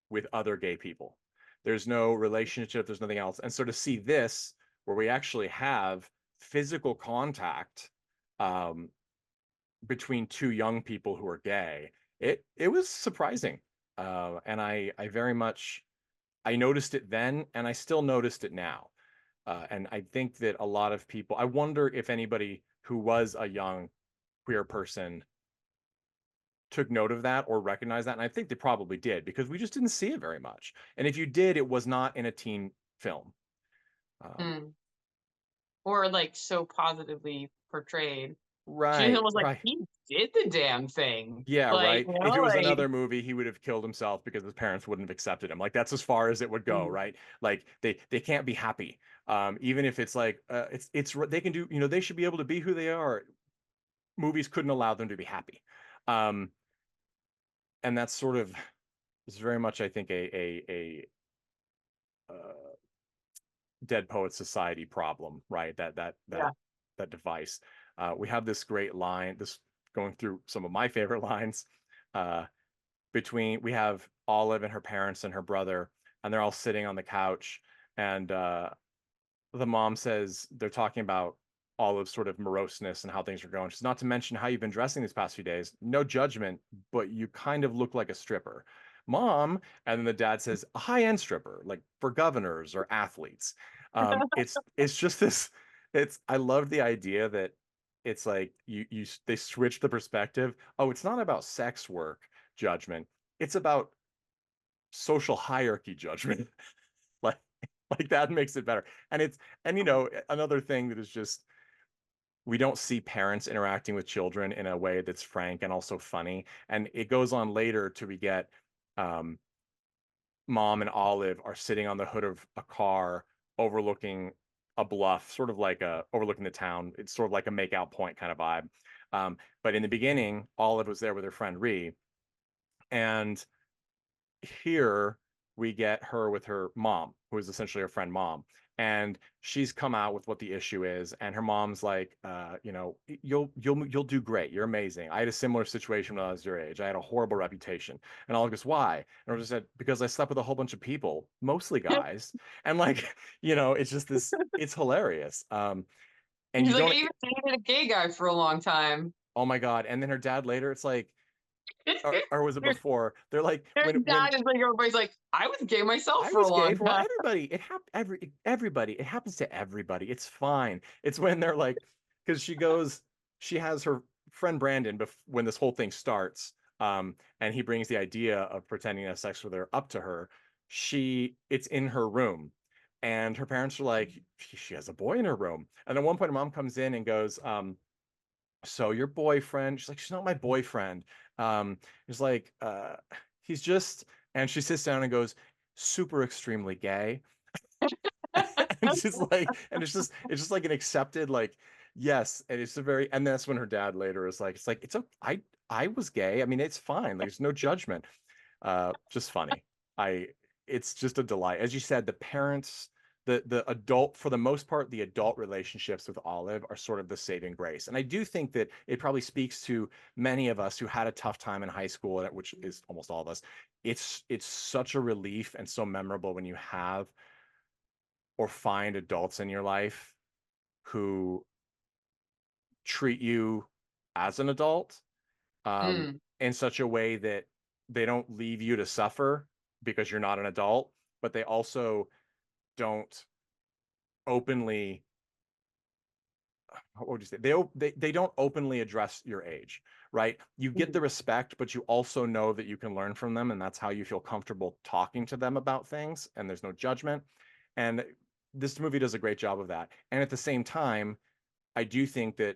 with other gay people. There's no relationship, there's nothing else. And so to see this, where we actually have physical contact between two young people who are gay, it was surprising. And I very much, I noticed it then, and I still noticed it now. And I think that a lot of people, I wonder if anybody who was a young queer person took note of that or recognized that. And I think they probably did, because we just didn't see it very much. And if you did, it was not in a teen film. Or like so positively portrayed. Right, Jason was like, right. he did the damn thing. Yeah, Like, right. you know, If it was like, another movie, he would have killed himself because his parents wouldn't have accepted him. Like, that's as far as it would go, right? Like they can't be happy. Even if it's like it's they can do, you know, they should be able to be who they are. Movies couldn't allow them to be happy. And that's sort of, is very much, I think, a Dead Poet Society problem, right? That device. We have this great line, this going through some of my favorite lines. We have Olive and her parents and her brother, and they're all sitting on the couch, and the mom says, they're talking about Olive's sort of moroseness and how things are going. She's, not to mention how you've been dressing these past few days. No judgment, but you kind of look like a stripper. Mom, and then the dad says, a high-end stripper, like for governors or athletes. It's just this, I love the idea that it's like they switch the perspective. Oh, it's not about sex work judgment. It's about social hierarchy judgment. like like that makes it better. And you know, another thing that is just, we don't see parents interacting with children in a way that's frank and also funny. And it goes on later to, we get Mom and Olive are sitting on the hood of a car overlooking a bluff, sort of like overlooking the town. It's sort of like a make-out point kind of vibe. But in the beginning, Olive was there with her friend Ree, and here we get her with her mom, who is essentially her friend mom, and she's come out with what the issue is, and her mom's like, you know, you'll do great, you're amazing. I had a similar situation when I was your age. I had a horrible reputation. And Olive goes, why? And I just said, because I slept with a whole bunch of people, mostly guys. And like, you know, it's just this, it's hilarious. And he's you like, I don't, even dated a gay guy for a long time. oh my God. And then her dad later, it's like, or was it Their before? They're like, when dad is like, everybody's like, I was gay myself I for a was gay long for time. everybody. It happened everybody. It happens to everybody. It's fine. It's when they're like, because she has her friend Brandon when this whole thing starts, and he brings the idea of pretending to have sex with her up to her. It's in her room, and her parents are like, she has a boy in her room. And at one point, her mom comes in and goes, so your boyfriend? She's like, she's not my boyfriend. He's like, he's just, and she sits down and goes, super extremely gay. And she's like, and it's just like an accepted, like, yes. And it's a very, and that's when her dad later is like, it's okay. I was gay. I mean, it's fine. Like, there's no judgment. Just funny. It's just a delight. As you said, the parents, the adult, for the most part, the adult relationships with Olive are sort of the saving grace. And I do think that it probably speaks to many of us who had a tough time in high school, which is almost all of us. It's such a relief and so memorable when you have or find adults in your life who treat you as an adult, in such a way that they don't leave you to suffer because you're not an adult, but they also don't openly, what would you say? They don't openly address your age, right? You get the respect, but you also know that you can learn from them, and that's how you feel comfortable talking to them about things, and there's no judgment. And this movie does a great job of that. And at the same time, I do think that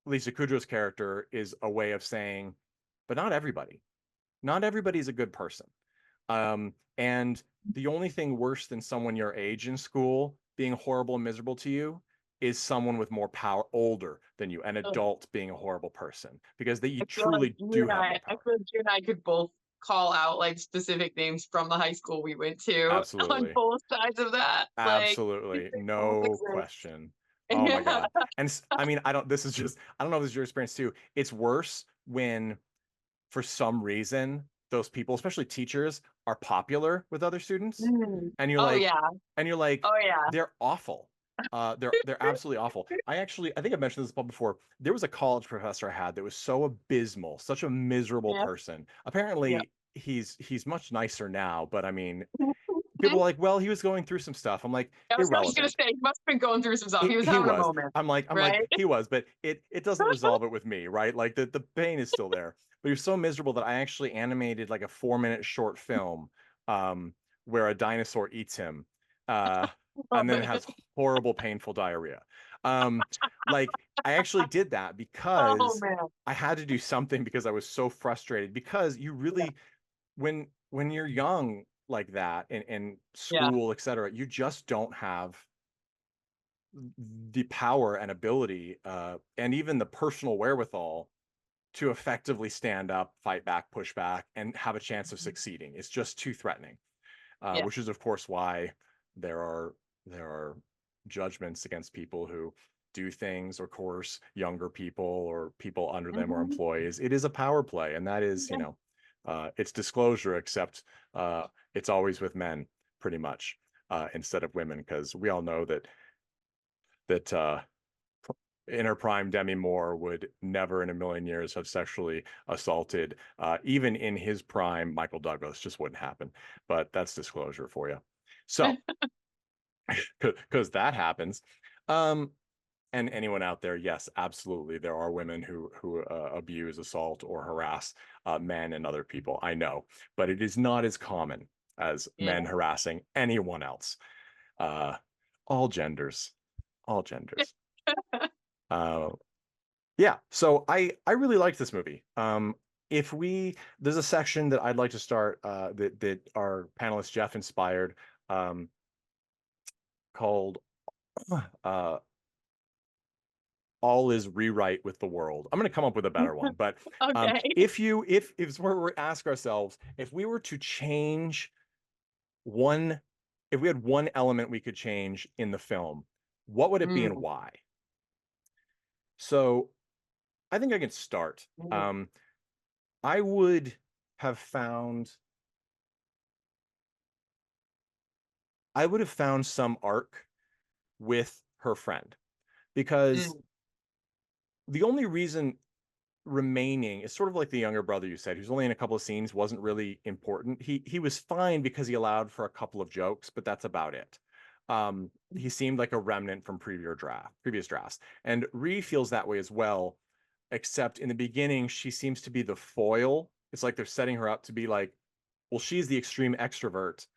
Lisa Kudrow's character is a way of saying, but not everybody. Not everybody's a good person. And the only thing worse than someone your age in school being horrible and miserable to you is someone with more power, older than you, an adult being a horrible person, because you truly do have more I power. feel like you and I could both call out like specific names from the high school we went to on Absolutely. both sides of that. Like, Absolutely. both No exist. question. Oh my God. And I mean, I don't know if this is your experience too. It's worse when for some reason those people, especially teachers, are popular with other students. Mm. And you're Oh like, yeah. and you're like, Oh yeah. they're awful. They're absolutely awful. I think I've mentioned this before. There was a college professor I had that was so abysmal, such a miserable Yeah. person. Yeah. Apparently he's much nicer now, but I mean, people are like, well, he was going through some stuff. I'm like, I was gonna irrelevant. say he must have been going through some stuff. He was He having a was. moment, I'm like, right? he was, but it doesn't resolve it with me, right? Like the pain is still there. But he was so miserable that I actually animated like a 4-minute short film where a dinosaur eats him and Love then it. has horrible, painful diarrhea. Like I actually did that Oh because man. I had to do something because I was so frustrated because you Yeah. really when you're young like that in Yeah. school, etc., you just don't have the power and ability and even the personal wherewithal to effectively stand up, fight back, push back, and have a chance of succeeding. It's just too threatening, Yeah. which is of course why there are judgments against people who do things or coerce younger people or people under them or Mhm. employees. It is a power play, and that is, Yeah. it's disclosure, except it's always with men pretty much instead of women, because we all know that in her prime, Demi Moore would never in a million years have sexually assaulted. Even in his prime, Michael Douglas just wouldn't happen. But that's disclosure for you. So, because that happens. And anyone out there, yes, absolutely, there are women who abuse, assault, or harass men and other people. I know, but it is not as common as Yeah. men harassing anyone else. Uh, all genders, all genders. Uh, Yeah, so I really liked this movie. If there's a section that I'd like to start that our panelist Jeff inspired, called uh, "All is Rewrite with the World." I'm going to come up with a better one, but Okay. if we ask ourselves if we were to change one, if we had one element we could change in the film, what would it be and Mm. why? So I think I can start. Mm. I would have found I would have found some arc with her friend, because Mm. the only reason remaining is sort of like the younger brother you said, who's only in a couple of scenes, wasn't really important. He was fine because he allowed for a couple of jokes, but that's about it. He seemed like a remnant from previous drafts, and Ree feels that way as well, except in the beginning she seems to be the foil. It's like they're setting her up to be like, well, she's the extreme extrovert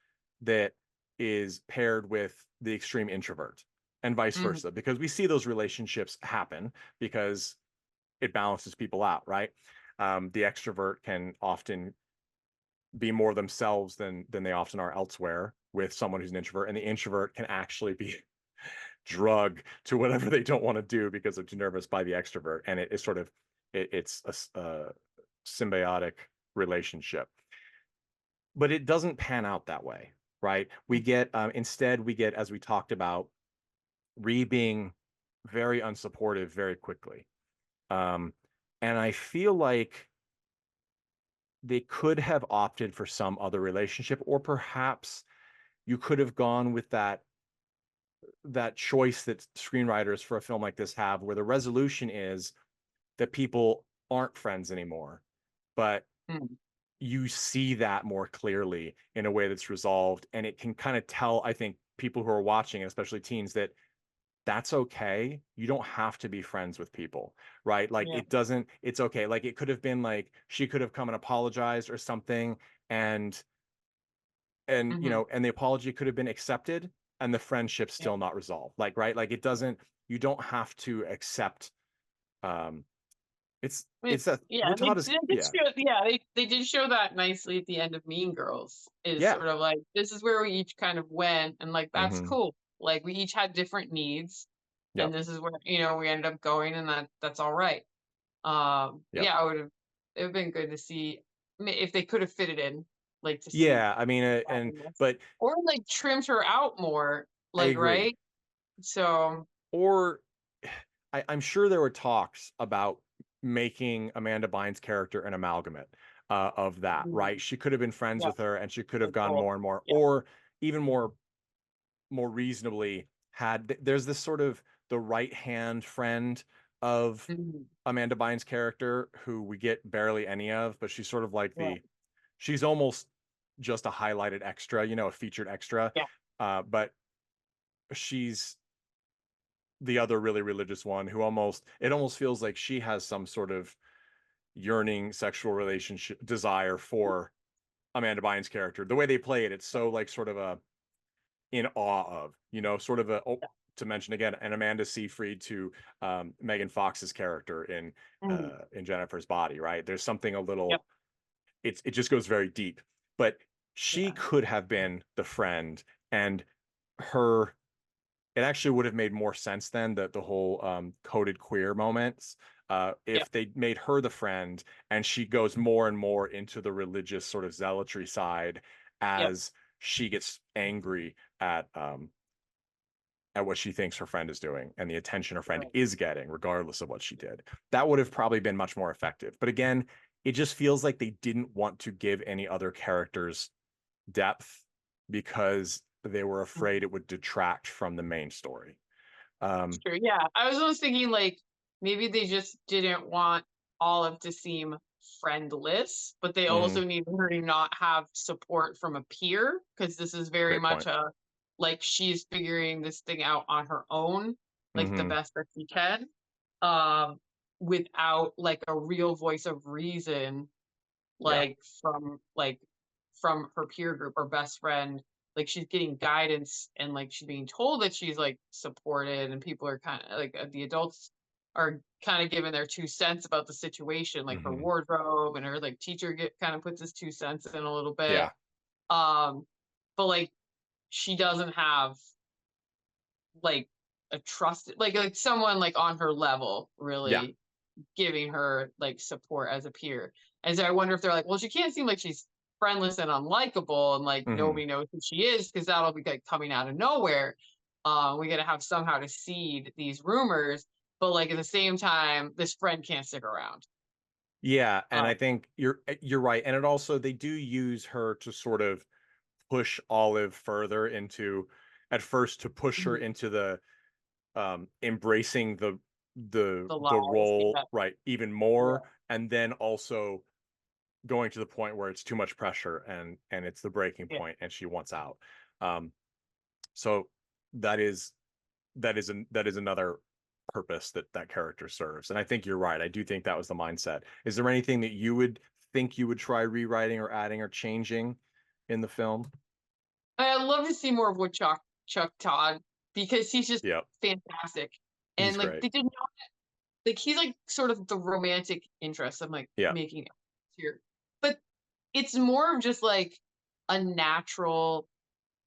that is paired with the extreme introvert, and vice Mm. versa, because we see those relationships happen because it balances people out, right? The extrovert can often be more themselves than they often are elsewhere with someone who's an introvert, and the introvert can actually be drugged to whatever they don't want to do because they're too nervous by the extrovert, and it's sort of it's a symbiotic relationship, but it doesn't pan out that way, right? We get instead we get, as we talked about, Ree being very unsupportive very quickly, um, and I feel like they could have opted for some other relationship, or perhaps you could have gone with that choice that screenwriters for a film like this have, where the resolution is that people aren't friends anymore, but Mm. you see that more clearly in a way that's resolved, and it can kind of tell, I think, people who are watching, especially teens, that that's okay. You don't have to be friends with people, right? Like Yeah. it's okay. Like it could have been like she could have come and apologized or something, and Hmm. and the apology could have been accepted and the friendship Yeah. still not resolved. Like, right? Like it doesn't, you don't have to accept um it's that Yeah, we're taught as, they did yeah. show, yeah, they did show that nicely at the end of Mean Girls. Is Yeah. sort of like, this is where we each kind of went, and like that's Hmm. cool. Like we each had different needs, and Yep. this is where we ended up going, and that's all right. Yep. Yeah, I would have. It would have been good to see if they could have fit it in, like to see Yeah, I mean, that in this, but or like trimmed her out more, I like agree. right. So or I'm sure there were talks about making Amanda Bynes' character an amalgamate of that, right? She could have been friends Yeah. with her, and she could have That's gone cool. more and more, Yeah. or even more reasonably there's this sort of the right hand friend of Mhm. Amanda Bynes' character who we get barely any of, but she's sort of like Right. she's almost just a highlighted extra, you know, a featured extra. Yeah. But she's the other really religious one who it almost feels like she has some sort of yearning sexual relationship desire for Amanda Bynes' character. The way they play it, it's so like sort of a in awe of, you know, sort of a to mention again, an Amanda Seyfried to Megan Fox's character Mhm. in Jennifer's Body, right? There's something a Yep. little it just goes very deep. But she Yeah. could have been the friend, and her it actually would have made more sense then the whole coded queer moments Yep. if they made her the friend and she goes more and more into the religious sort of zealotry side Yep. as she gets angry at what she thinks her friend is doing and the attention her friend Right. is getting regardless of what she did. That would have probably been much more effective. But again, it just feels like they didn't want to give any other characters depth because they were afraid it would detract from the main story. Sure. Yeah. I was almost thinking like maybe they just didn't want Olive to seem friendless, but they Mhm. also needed her to not have support from a peer because this is very Great much point. a like she's figuring this thing out on her own, like the Mhm. best that she can, um, without like a real voice of reason, Yeah. like from her peer group or best friend. Like she's getting guidance and like she's being told that she's like supported and people are kind of like the adults are kind of giving their 2 cents about the situation, like her Mhm. wardrobe and her like teacher get kind of puts his 2 cents in a little bit. Yeah. um but like she doesn't have like a trusted like someone like on her level Yeah. really giving her like support as a peer. And so I wonder if they're like, well, she can't seem like she's friendless and unlikable and like Mhm. nobody knows who she is because that'll be like coming out of nowhere. We gotta have somehow to seed these rumors, but like at the same time, this friend can't stick around. Yeah, and Uh, I think you're right. And it also they do use her to sort of push Olive further into at first to push her mhm, into the embracing the the lies, role yeah, right even yeah, more, and then also going to the point where it's too much pressure and it's the breaking yeah. point and she wants out. Um, so that is that is another purpose that that character serves. And I think you're right. I do think that was the mindset. Is there anything that you would think you would try rewriting or adding or changing in the film? I'd love to see more of Woodchuck Chuck Todd because he's just Yep, fantastic. he's And like great. they did not like he's like sort of the romantic interest I'm like Yeah, making here. But it's more of just like a natural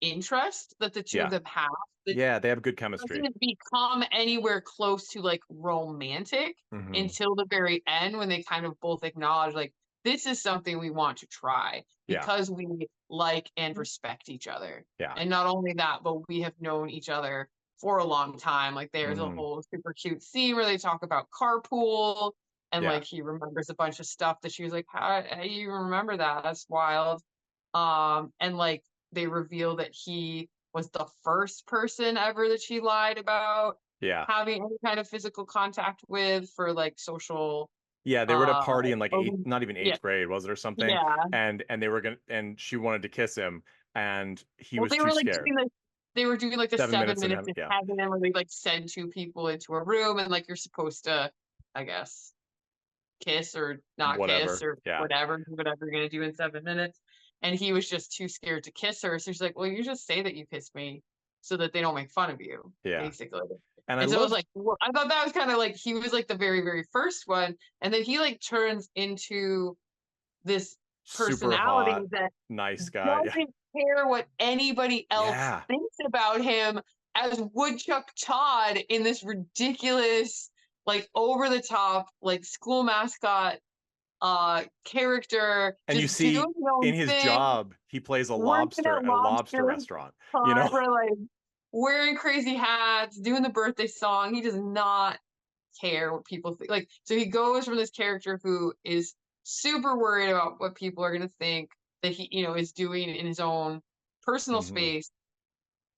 interest that the two of yeah, them have that yeah. They have good chemistry. doesn't become anywhere close to like romantic Hmm. until the very end when they kind of both acknowledge like this is something we want to try Yeah, because we like and respect each other. yeah. And not only that, but we have known each other for a long time. Like there's a Hmm. whole super cute scene where they talk about carpool and Yeah, like he remembers a bunch of stuff that she was like, how you remember that? That's wild. And like they reveal that he was the first person ever that she lied about yeah. having any kind of physical contact with for like social Yeah, they were at a uh party in like organ- not even yeah, eighth grade, was it, or something? yeah. And they were gonna, and she wanted to kiss him, and he Well, was too scared. they were doing like the 7 7 minutes in minutes heaven. in Yeah, heaven where they like send two people into a room and like you're supposed to, I guess, kiss or not kiss whatever. or Yeah, whatever, do whatever you're gonna do in 7 minutes. And he was just too scared to kiss her. So she's like, well, you just say that you kissed me so that they don't make fun of you, yeah. basically. And I And so it was loved. like, well, I thought that was kind of like he was like the very, very first one. And then he like turns into this Super personality hot, that nice guy. Yeah, doesn't care what anybody else yeah. thinks about him as Woodchuck Todd in this ridiculous, like over the top, like school mascot character, And you just doing see his own in his thing, job, he plays a working lobster at at a lobster lobster restaurant. You know, spot where like wearing crazy hats, doing the birthday song. He does not care what people think. Like, so he goes from this character who is super worried about what people are going to think that he, is doing in his own personal Mm-hmm. space,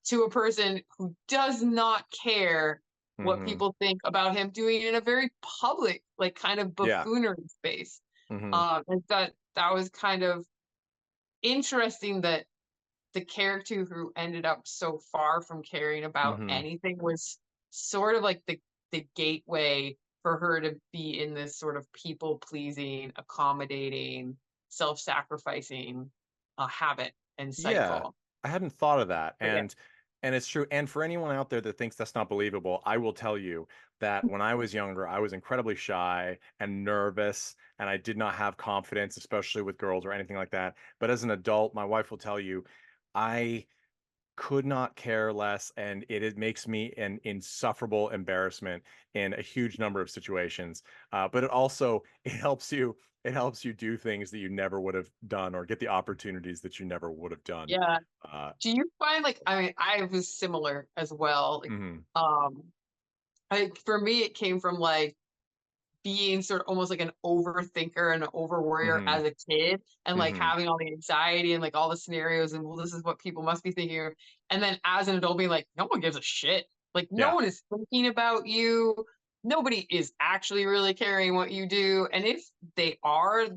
to a person who does not care what Mm-hmm. people think about him doing in a very public, like kind of Yeah. buffoonery space. Mm-hmm. And that was kind of interesting, that the character who ended up so far from caring about Mm-hmm. anything was sort of like the gateway for her to be in this sort of people pleasing, accommodating, self-sacrificing habit and Yeah, cycle. I hadn't thought of that. But yeah. And it's true. And for anyone out there that thinks that's not believable, I will tell you that when I was younger, I was incredibly shy and nervous, and I did not have confidence, especially with girls or anything like that. But as an adult, my wife will tell you, I could not care less, and it makes me an insufferable embarrassment in a huge number of situations. But it helps you do things that you never would have done, or get the opportunities that you never would have done. Yeah. Uh, Do you find, like, I mean, I was similar as well. Like, mhm, for me, it came from like being sort of almost like an overthinker and an overworrier mhm, as a kid, and like mhm. having all the anxiety and like all the scenarios, and well, this is what people must be thinking of. And then as an adult being like, no one gives a shit. Like, no Yeah, one is thinking about you. Nobody is actually really caring what you do. And if they are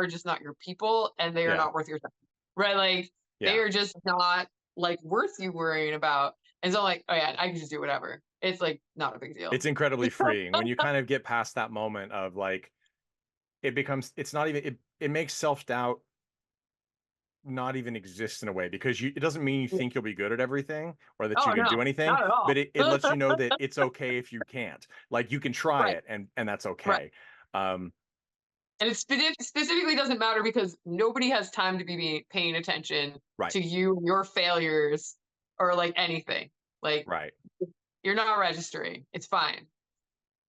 just not your people, and they are yeah, not worth your time. Right? Like, they yeah. are just not like worth you worrying about. And so I'm like, oh yeah, I can just do whatever. It's like not a big deal. It's incredibly freeing when you kind of get past that moment of like, it's not even, it makes self-doubt not even exist in a way, because it doesn't mean you think you'll be good at everything or that you Oh can do no, anything, not at all. but it lets you know that it's okay if you can't. Like, you can try Right, it, and that's right. okay. Um, And it specifically doesn't matter, because nobody has time to be paying attention right, to you, your failures, or like anything. Like, right. you're not registering. It's fine.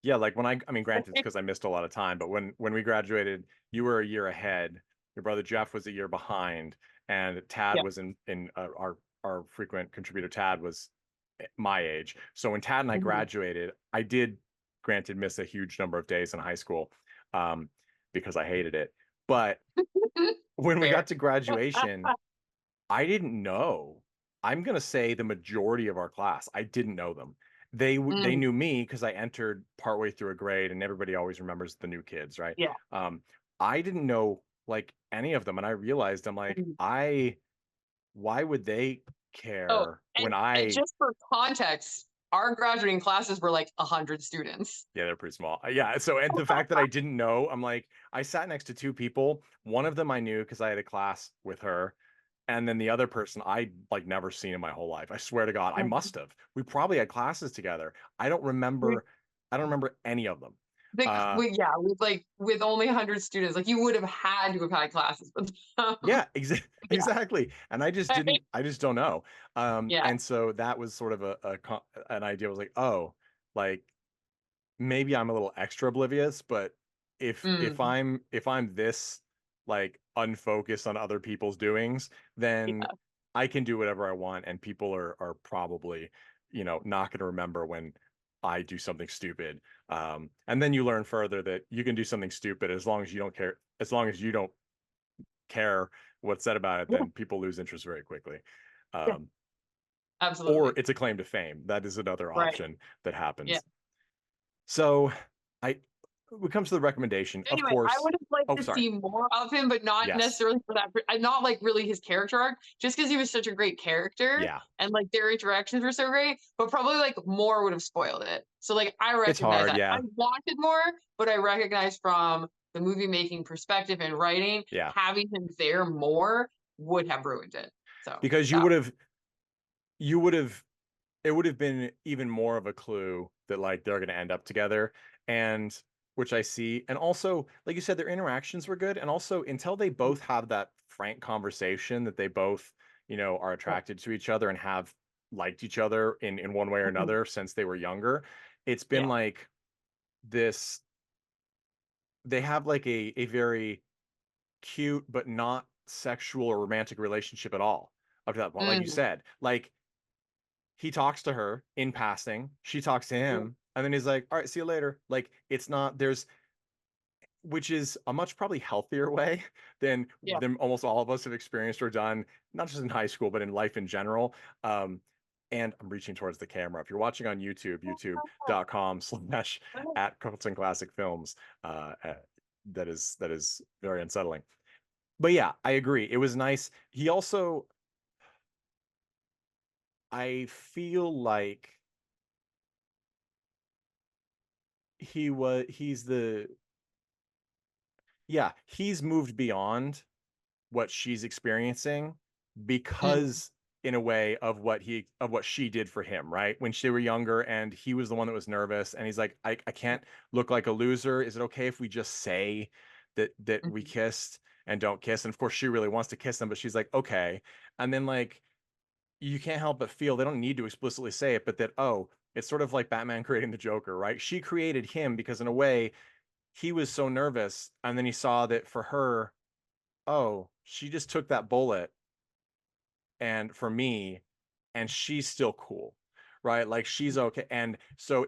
Yeah, like when I mean, granted, it's because I missed a lot of time, but when we graduated, you were a year ahead. Your brother Jeff was a year behind, and Tad Yeah. was in our frequent contributor. Tad was my age. So when Tad and I Mhm. graduated, I did, granted, miss a huge number of days in high school, um, because I hated it. But when we got Fair. to graduation, I didn't know. I'm gonna say the majority of our class, I didn't know them. They Mm, knew me because I entered partway through a grade, and everybody always remembers the new kids, right? yeah. Um, I didn't know like any of them, and I realized, I'm like, Mhm. why would they Oh, care when and I just for context, our graduating classes were like 100 students. yeah, they're pretty small. Yeah. So, and the fact that I didn't know, I'm like, I sat next to two people. One of them I knew because I had a class with her. And then the other person I like never seen in my whole life. I swear to God, I Mhm. must have. We probably had classes together. We I don't remember any of them. yeah, with only 100 students, like, you would have had to have had classes with them. Yeah, Yeah. exactly. And I just don't know. Yeah. And so that was sort of an idea. I was like, oh, like, maybe I'm a little extra oblivious, but Mm, if I'm this like unfocused on other people's doings, then yeah. I can do whatever I want, and people are probably, not going to remember when I do something stupid. And then you learn further that you can do something stupid as long as you don't care, as long as you don't care what's said about it, Yeah, then people lose interest very quickly. yeah, Um, or absolutely. it's a claim to fame. That is another Right. option that Yeah. happens. So I we come to the recommendation, of Anyway, I course. would have liked Oh, to sorry. see more of him, but not Yes. necessarily for that. Not like really his character arc, just because he was such a great character, Yeah. and like their interactions were so great. But probably like more would have spoiled it. So like I It's recognize hard. that. I Yeah. wanted more, but I recognize from the movie making perspective and writing, Yeah. having him there more would have ruined it. So Because that you would have, it would have been even more of a clue that like they're going to end up together. And which I see. And also, like you said, their interactions were good. And also, until they both have that frank conversation that they both, are attracted to each other and have liked each other in one way or Mhm. another since they were younger, it's been Yeah. like this, they have like a very cute but not sexual or romantic relationship at all up to that point. Like you Mm, said, like he talks to her in passing, she talks to him, and then he's like, all right, see you later. Like, it's not, which is a much probably healthier way than Yeah. almost all of us have experienced or done, not just in high school, but in life in general. And I'm reaching towards the camera. If you're watching on YouTube, youtube.com/@CarltonClassicFilms, that is very unsettling. But yeah, I agree. It was nice. He also, I feel like he's moved beyond what she's experiencing because in a way of what she did for him, right? When they were younger and he was the one that was nervous and he's like, I can't look like a loser. Is it okay if we just say that we kissed and don't kiss? And of course she really wants to kiss him, but she's like, okay. And then like, you can't help but feel, they don't need to explicitly say it, but that, oh, it's sort of like Batman creating the Joker, right? She created him because in a way he was so nervous, and then he saw that for her, oh, she just took that bullet and for me, and she's still cool, right? Like she's okay. And so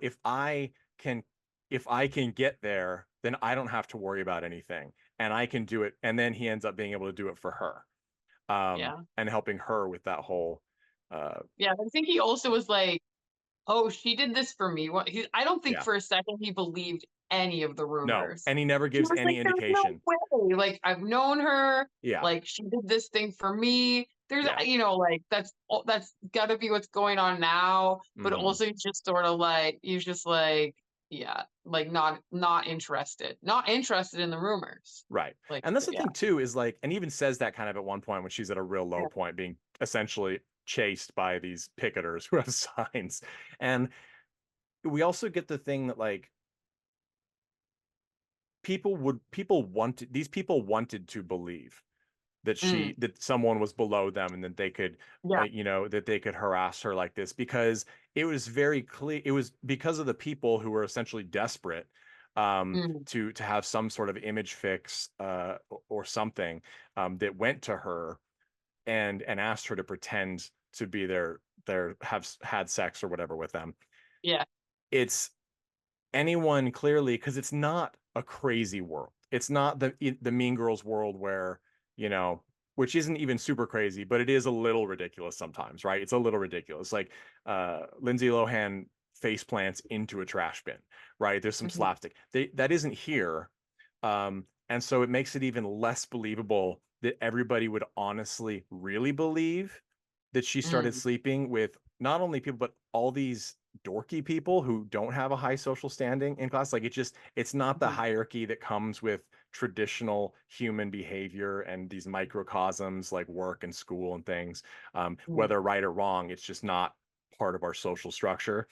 can if I can get there, then I don't have to worry about anything and I can do it. And then he ends up being able to do it for her, and helping her with that whole Yeah, I think he also was like, oh, she did this for me. I don't think yeah. for a second he believed any of the No, rumors. and he never He gives was like, any there's no indication. way. Like, I've known her. Yeah. Like, she did this thing for me. There's, Yeah. like, that's got to be what's going on now. But Mhm. also, he's just sort of like, yeah, like not interested, not interested in the rumors. Right. Like, And that's the yeah, thing too, is like, and even says that kind of at one point when she's at a real low yeah, point, being essentially chased by these picketers who have signs. And we also get the thing that like these people wanted to believe that mm, that someone was below them and that they could yeah, that they could harass her like this, because it was very clear it was because of the people who were essentially desperate mm, to have some sort of image fix or something, that went to her and asked her to pretend to be have had sex or whatever with them. yeah, It's anyone clearly, because it's not a crazy world. It's not the Mean Girls world where, you know, which isn't even super crazy, but it is a little ridiculous sometimes, right? It's a little ridiculous. Like Lindsay Lohan face plants into a trash bin, right? There's some mhm, slapstick. That isn't here. And so it makes it even less believable that everybody would honestly really believe that she started mm, sleeping with not only people, but all these dorky people who don't have a high social standing in class. Like it's not the mhm, hierarchy that comes with traditional human behavior and these microcosms like work and school and things. mm, Whether right or wrong, it's just not part of our social structure.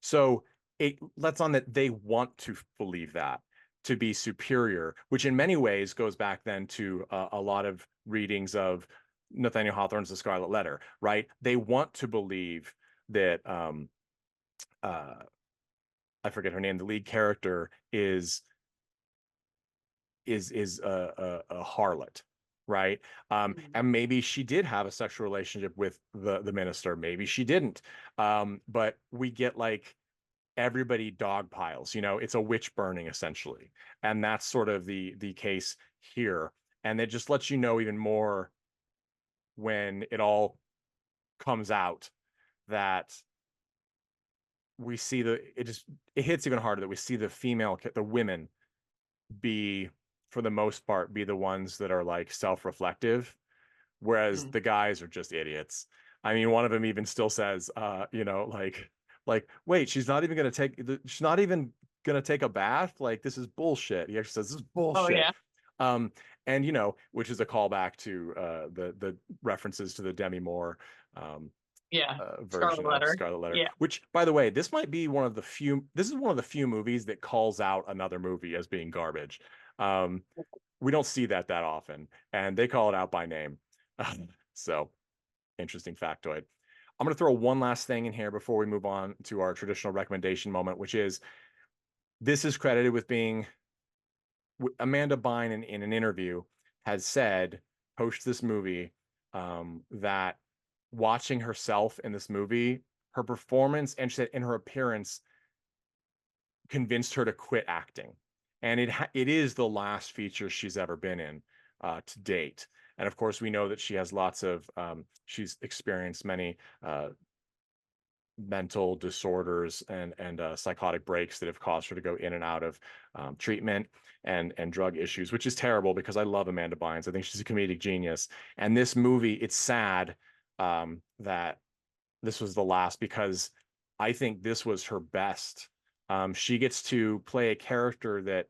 So it lets on that they want to believe that to be superior, which in many ways goes back then to a lot of readings of Nathaniel Hawthorne's The Scarlet Letter, right? They want to believe that uh, I forget her name. The lead character is a harlot, right? mm, And maybe she did have a sexual relationship with the minister. Maybe she didn't. But we get like everybody dog piles. You know, it's a witch burning essentially, and that's sort of the case here. And it just lets you know even more when it all comes out that we see it hits even harder that we see the women be, for the most part, be the ones that are like self-reflective, whereas mm. the guys are just idiots. I mean, one of them even still says, like, wait, she's not even gonna take a bath. Like, this is bullshit. He actually says this is Oh bullshit. yeah, Um, and which is a callback to the references to the Demi Moore um, yeah. Scarlet version of Letter. Scarlet Letter, Yeah. which, by the way, this might be this is one of the few movies that calls out another movie as being garbage. Um, we don't see that often, and they call it out by name. So, interesting factoid. I'm going to throw one last thing in here before we move on to our traditional recommendation moment, which is this is credited with being Amanda Bynes in an interview has said post this movie, that watching herself in this movie her performance and she said in her appearance convinced her to quit acting. And it is the last feature she's ever been in to date. And of course, we know that she has lots of, she's experienced many mental disorders and psychotic breaks that have caused her to go in and out of treatment and drug issues, which is terrible because I love Amanda Bynes. I think she's a comedic genius. And this movie, it's sad that this was the last, because I think this was her best. She gets to play a character that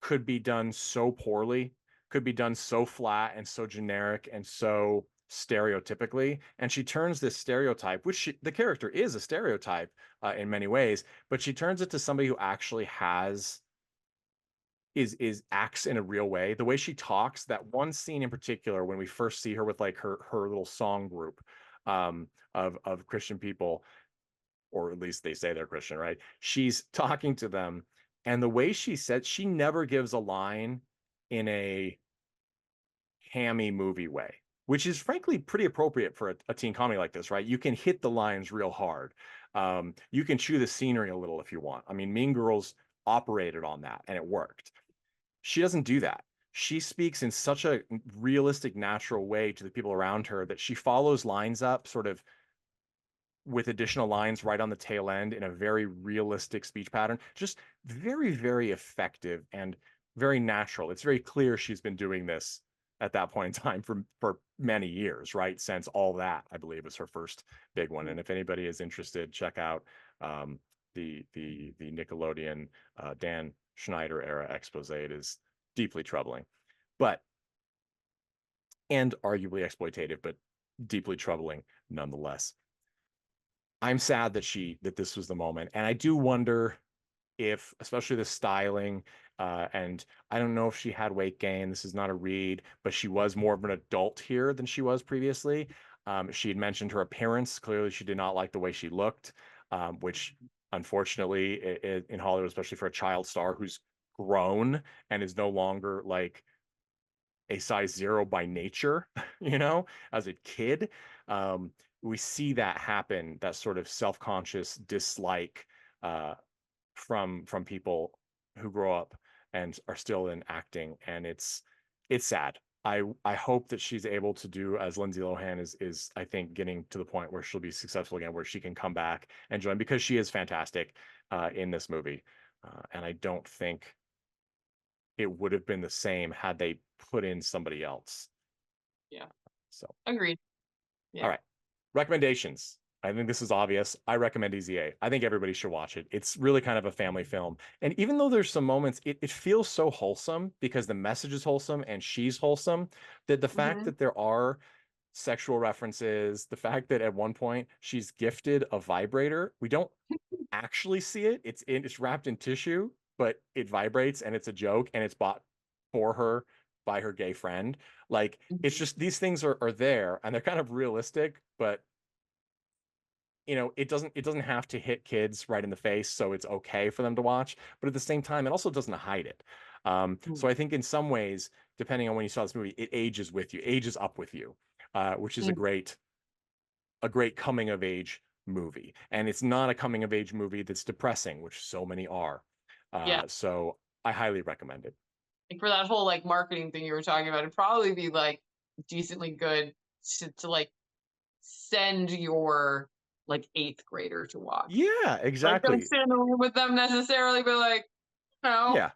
could be done so poorly, could be done so flat and so generic and so stereotypically, and she turns this stereotype, which the character is a stereotype in many ways, but she turns it to somebody who actually has acts in a real way. The way she talks, that one scene in particular when we first see her with like her little song group of Christian people, or at least they say they're Christian, right? She's talking to them, and the way she said, she never gives a line in a hammy movie way, which is frankly pretty appropriate for a teen comedy like this, right? You can hit the lines real hard. You can chew the scenery a little if you want. I mean, Mean Girls operated on that and it worked. She doesn't do that. She speaks in such a realistic, natural way to the people around her that she follows lines up sort of with additional lines right on the tail end in a very realistic speech pattern. Just very, very effective and very natural. It's very clear she's been doing this at that point in time for many years, right? Since All That, I believe, was her first big one. And if anybody is interested, check out the Nickelodeon Dan Schneider era expose. It is deeply troubling, and arguably exploitative, but deeply troubling nonetheless. I'm sad that this was the moment, and I do wonder if, especially the styling, and I don't know if she had weight gain. This is not a read, but she was more of an adult here than she was previously. She had mentioned her appearance. Clearly, she did not like the way she looked, which unfortunately in Hollywood, especially for a child star who's grown and is no longer like a size 0 by nature, as a kid, we see that happen, that sort of self-conscious dislike from people who grow up and are still in acting, and it's sad. I hope that she's able to do as Lindsay Lohan is I think getting to the point where she'll be successful again, where she can come back and join, because she is fantastic in this movie, and I don't think it would have been the same had they put in somebody else. Yeah. So agreed. Yeah. All right. Recommendations. I think this is obvious. I recommend Easy A. I think everybody should watch it. It's really kind of a family film. And even though there's some moments, it feels so wholesome because the message is wholesome and she's wholesome, that the fact that there are sexual references, the fact that at one point she's gifted a vibrator, we don't actually see it. It's wrapped in tissue, but it vibrates and it's a joke and it's bought for her by her gay friend. Like, it's just, these things are there and they're kind of realistic, but it doesn't have to hit kids right in the face, so it's okay for them to watch. But at the same time, it also doesn't hide it. So I think in some ways, depending on when you saw this movie, it ages up with you, which is a great coming of age movie. And it's not a coming of age movie that's depressing, which so many are. So I highly recommend it. Like, for that whole like marketing thing you were talking about, it'd probably be like decently good to like send your like 8th grader to watch. Yeah, exactly. Like, don't sit in the room with them necessarily, but like, yeah,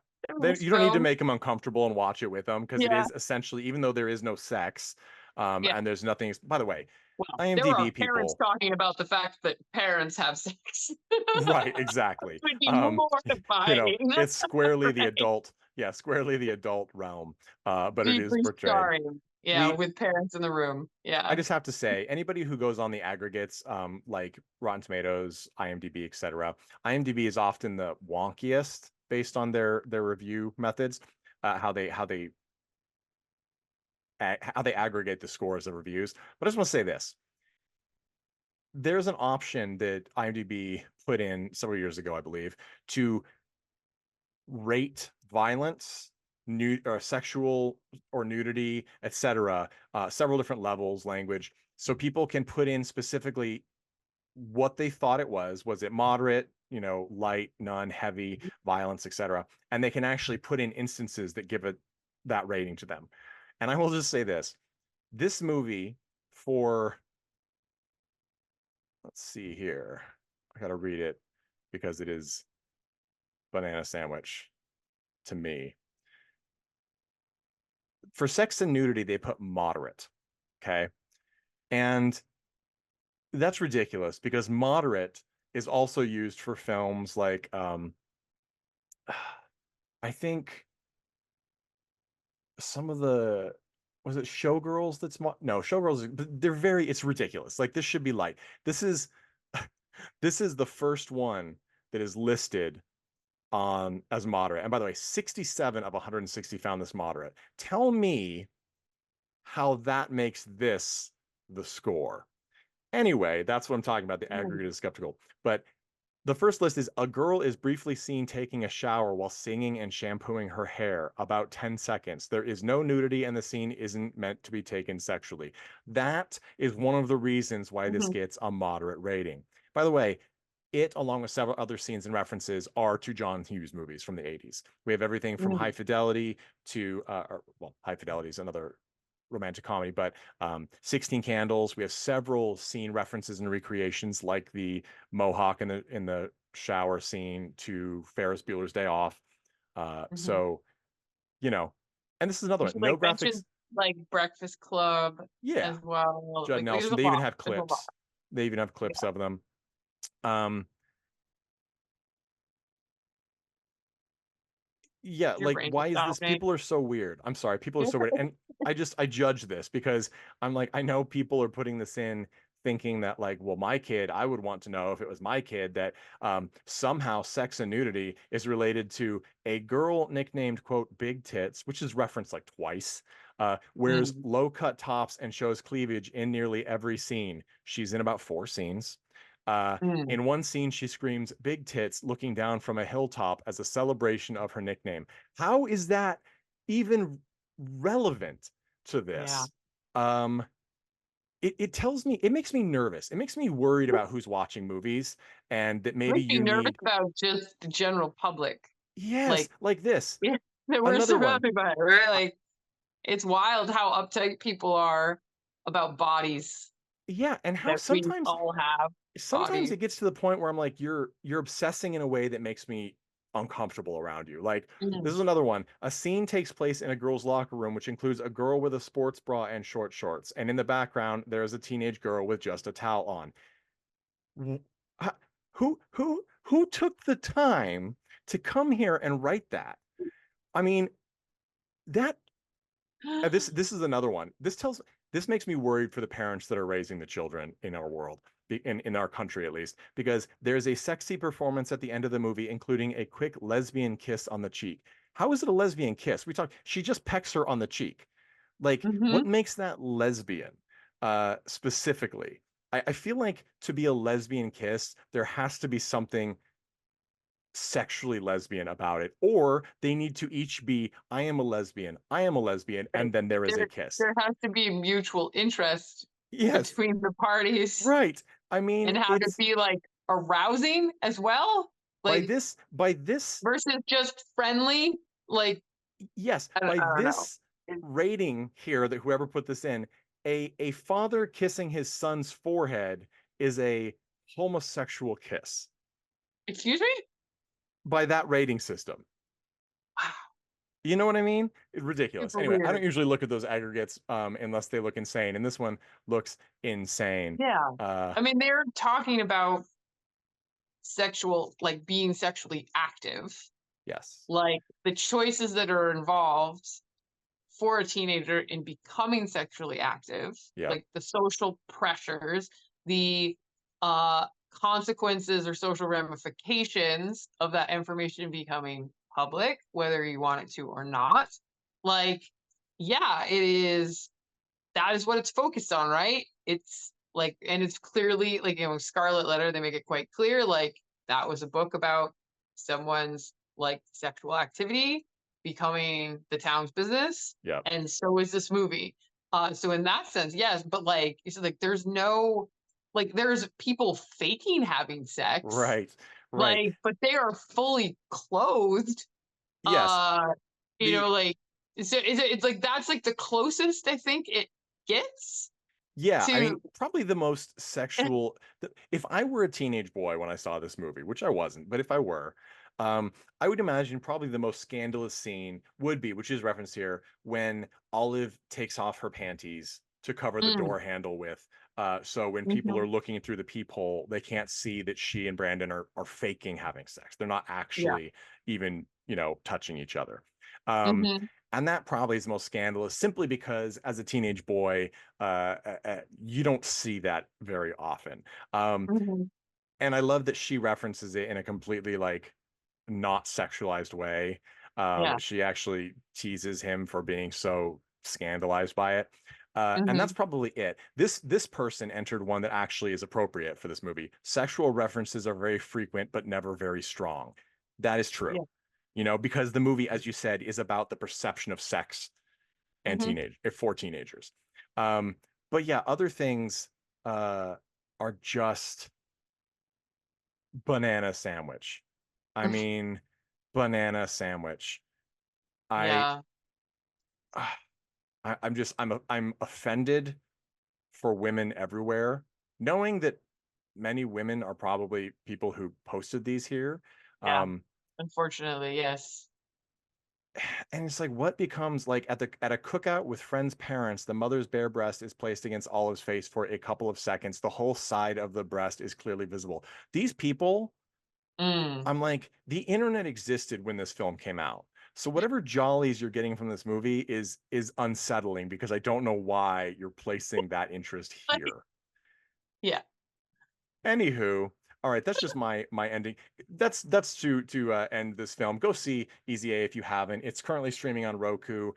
you don't need to make them uncomfortable and watch it with them, because it is essentially, even though there is no sex, and there's nothing. By the way, well, IMDb there are people parents talking about the fact that parents have sex. Right, exactly. Would be mortifying. It's squarely the Right. adult, squarely the adult realm, but it is Deeply portrayed. scarring. Yeah, with parents in the room. Yeah. I just have to say, anybody who goes on the aggregates, like Rotten Tomatoes, IMDb, etc., IMDb is often the wonkiest based on their review methods, how they aggregate the scores of reviews. But I just want to say this. There's an option that IMDb put in several years ago, I believe, to rate violence, sexual or nudity, etc., several different levels, language, so people can put in specifically what they thought it was it moderate, you know, light, none, heavy, violence, etc. And they can actually put in instances that give it that rating to them. And I will just say this movie for, let's see here, I gotta read it because it is banana sandwich to me. For sex and nudity, they put moderate. Okay. And that's ridiculous because moderate is also used for films like I think some of the, was it Showgirls that's no, Showgirls, they're it's ridiculous. Like this should be light. This is this is the first one that is listed on as moderate. And by the way, 67 of 160 found this moderate. Tell me how that makes this the score. Anyway, that's what I'm talking about. The aggregate is skeptical. But the first list is: a girl is briefly seen taking a shower while singing and shampooing her hair, about 10 seconds. There is no nudity and the scene isn't meant to be taken sexually. That is one of the reasons why this gets a moderate rating. By the way, it, along with several other scenes and references, are to John Hughes movies from the 80s. We have everything from High Fidelity to, well, High Fidelity is another romantic comedy, but 16 Candles. We have several scene references and recreations, like the mohawk in the shower scene to Ferris Bueller's Day Off. So, you know, and this is another one. No graphics, like Breakfast Club, yeah, as well. Judd Like, Nelson. They even have clips. They even have clips of them. Yeah, like why is this? People are so weird. I'm sorry, people are so weird. And I judge this because I'm like, I know people are putting this in thinking that, like, well, my kid, I would want to know if it was my kid that somehow sex and nudity is related to a girl nicknamed, quote, Big Tits, which is referenced like twice, wears low cut tops and shows cleavage in nearly every scene. She's in about 4 scenes. In one scene, she screams "Big Tits" looking down from a hilltop as a celebration of her nickname. How is that even relevant to this? It tells me, it makes me nervous. It makes me worried about who's watching movies, and that maybe you nervous need about just the general public. Yes, like this. Yeah, that we're surrounded by, right? Like, it's wild how uptight people are about bodies. Yeah, and how That we all have sometimes it gets to the point where I'm like, you're obsessing in a way that makes me uncomfortable around you. Like, this is another one. A scene takes place in a girl's locker room, which includes a girl with a sports bra and short shorts. And in the background, there's a teenage girl with just a towel on. Who took the time to come here and write that? I mean, that this is another one. This makes me worried for the parents that are raising the children in our world, in our country at least, because there's a sexy performance at the end of the movie, including a quick lesbian kiss on the cheek. How is it a lesbian kiss? She just pecks her on the cheek. Like, what makes that lesbian specifically? I feel like to be a lesbian kiss, there has to be something sexually lesbian about it, or they need to each be, I am a lesbian, and then there is a kiss. There has to be mutual interest between the parties, right? I mean, and how to be like arousing as well, like by this versus just friendly, like, yes, by this rating here that whoever put this in, a father kissing his son's forehead is a homosexual kiss. Excuse me? By that rating system. Wow. You know what I mean? It's ridiculous. Super anyway, weird. I don't usually look at those aggregates unless they look insane. And this one looks insane. Yeah. I mean, they're talking about like being sexually active. Yes. Like the choices that are involved for a teenager in becoming sexually active, like the social pressures, the consequences or social ramifications of that information becoming public, whether you want it to or not. Like, yeah, that is what it's focused on, right? It's like, and it's clearly like, Scarlet Letter, they make it quite clear, like, that was a book about someone's like sexual activity becoming the town's business. Yeah. And so is this movie. So in that sense, yes, but like you said, like there's no like there's people faking having sex, Right. Right. like, but they are fully clothed. Yes. Uh, you The know, like, so it's like that's like the closest I think it gets Yeah, I mean, to. probably the most sexual. If I were a teenage boy when I saw this movie, which I wasn't, but if I were, I would imagine probably the most scandalous scene would be, which is referenced here, when Olive takes off her panties to cover the Mm, door handle with. So when people mhm, are looking through the peephole, they can't see that she and Brandon are faking having sex. They're not yeah. actually even, touching each other. Um, Mhm, and that probably is the most scandalous, simply because as a teenage boy, you don't see that very often. Um, mhm, and I love that she references it in a completely like not sexualized way. yeah. She actually teases him for being so scandalized by it. And that's Mhm, probably it. This person entered one that actually is appropriate for this movie. Sexual references are very frequent, but never very strong. That is true. yeah. Because the movie, as you said, is about the perception of sex and Mhm. for teenagers. Um, but yeah, other things uh, are just banana sandwich. I mean, banana sandwich. I, Yeah. ah, I'm offended for women everywhere, knowing that many women are probably people who posted these here. Yeah. Um, Unfortunately, yes. and it's like, what becomes like at a cookout with friends' parents, the mother's bare breast is placed against Olive's face for a couple of seconds. The whole side of the breast is clearly visible. These people, Mm. I'm like, the internet existed when this film came out. So whatever jollies you're getting from this movie is unsettling, because I don't know why you're placing that interest here. Yeah. Anywho, all right, that's just my ending. That's to end this film. Go see Easy A if you haven't. It's currently streaming on Roku.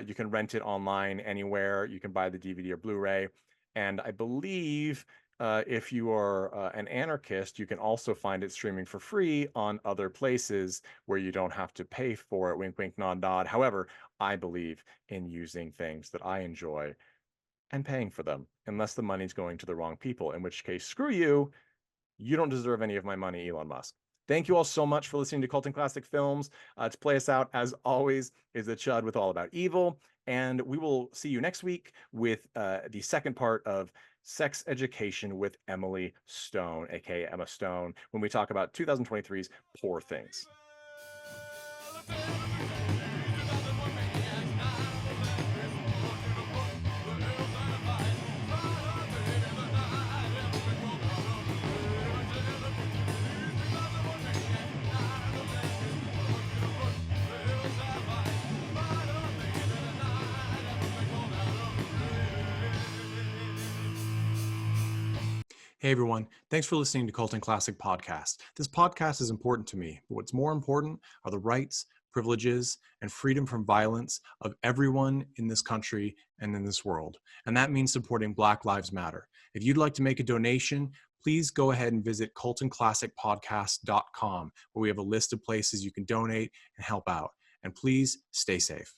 You can rent it online anywhere. You can buy the DVD or Blu-ray, and I believe if you are an anarchist, you can also find it streaming for free on other places where you don't have to pay for it. Wink, wink, nod, nod. However, I believe in using things that I enjoy and paying for them, unless the money's going to the wrong people, in which case, screw you. You don't deserve any of my money, Elon Musk. Thank you all so much for listening to Cult and Classic Films. To play us out, as always, is the Chud with All About Evil. And we will see you next week with the second part of Sex Education with Emily Stone, aka Emma Stone, when we talk about 2023's Poor Things. Hey everyone, thanks for listening to Cult and Classic Podcast. This podcast is important to me, but what's more important are the rights, privileges, and freedom from violence of everyone in this country and in this world. And that means supporting Black Lives Matter. If you'd like to make a donation, please go ahead and visit cultandclassicpodcast.com, where we have a list of places you can donate and help out. And please stay safe.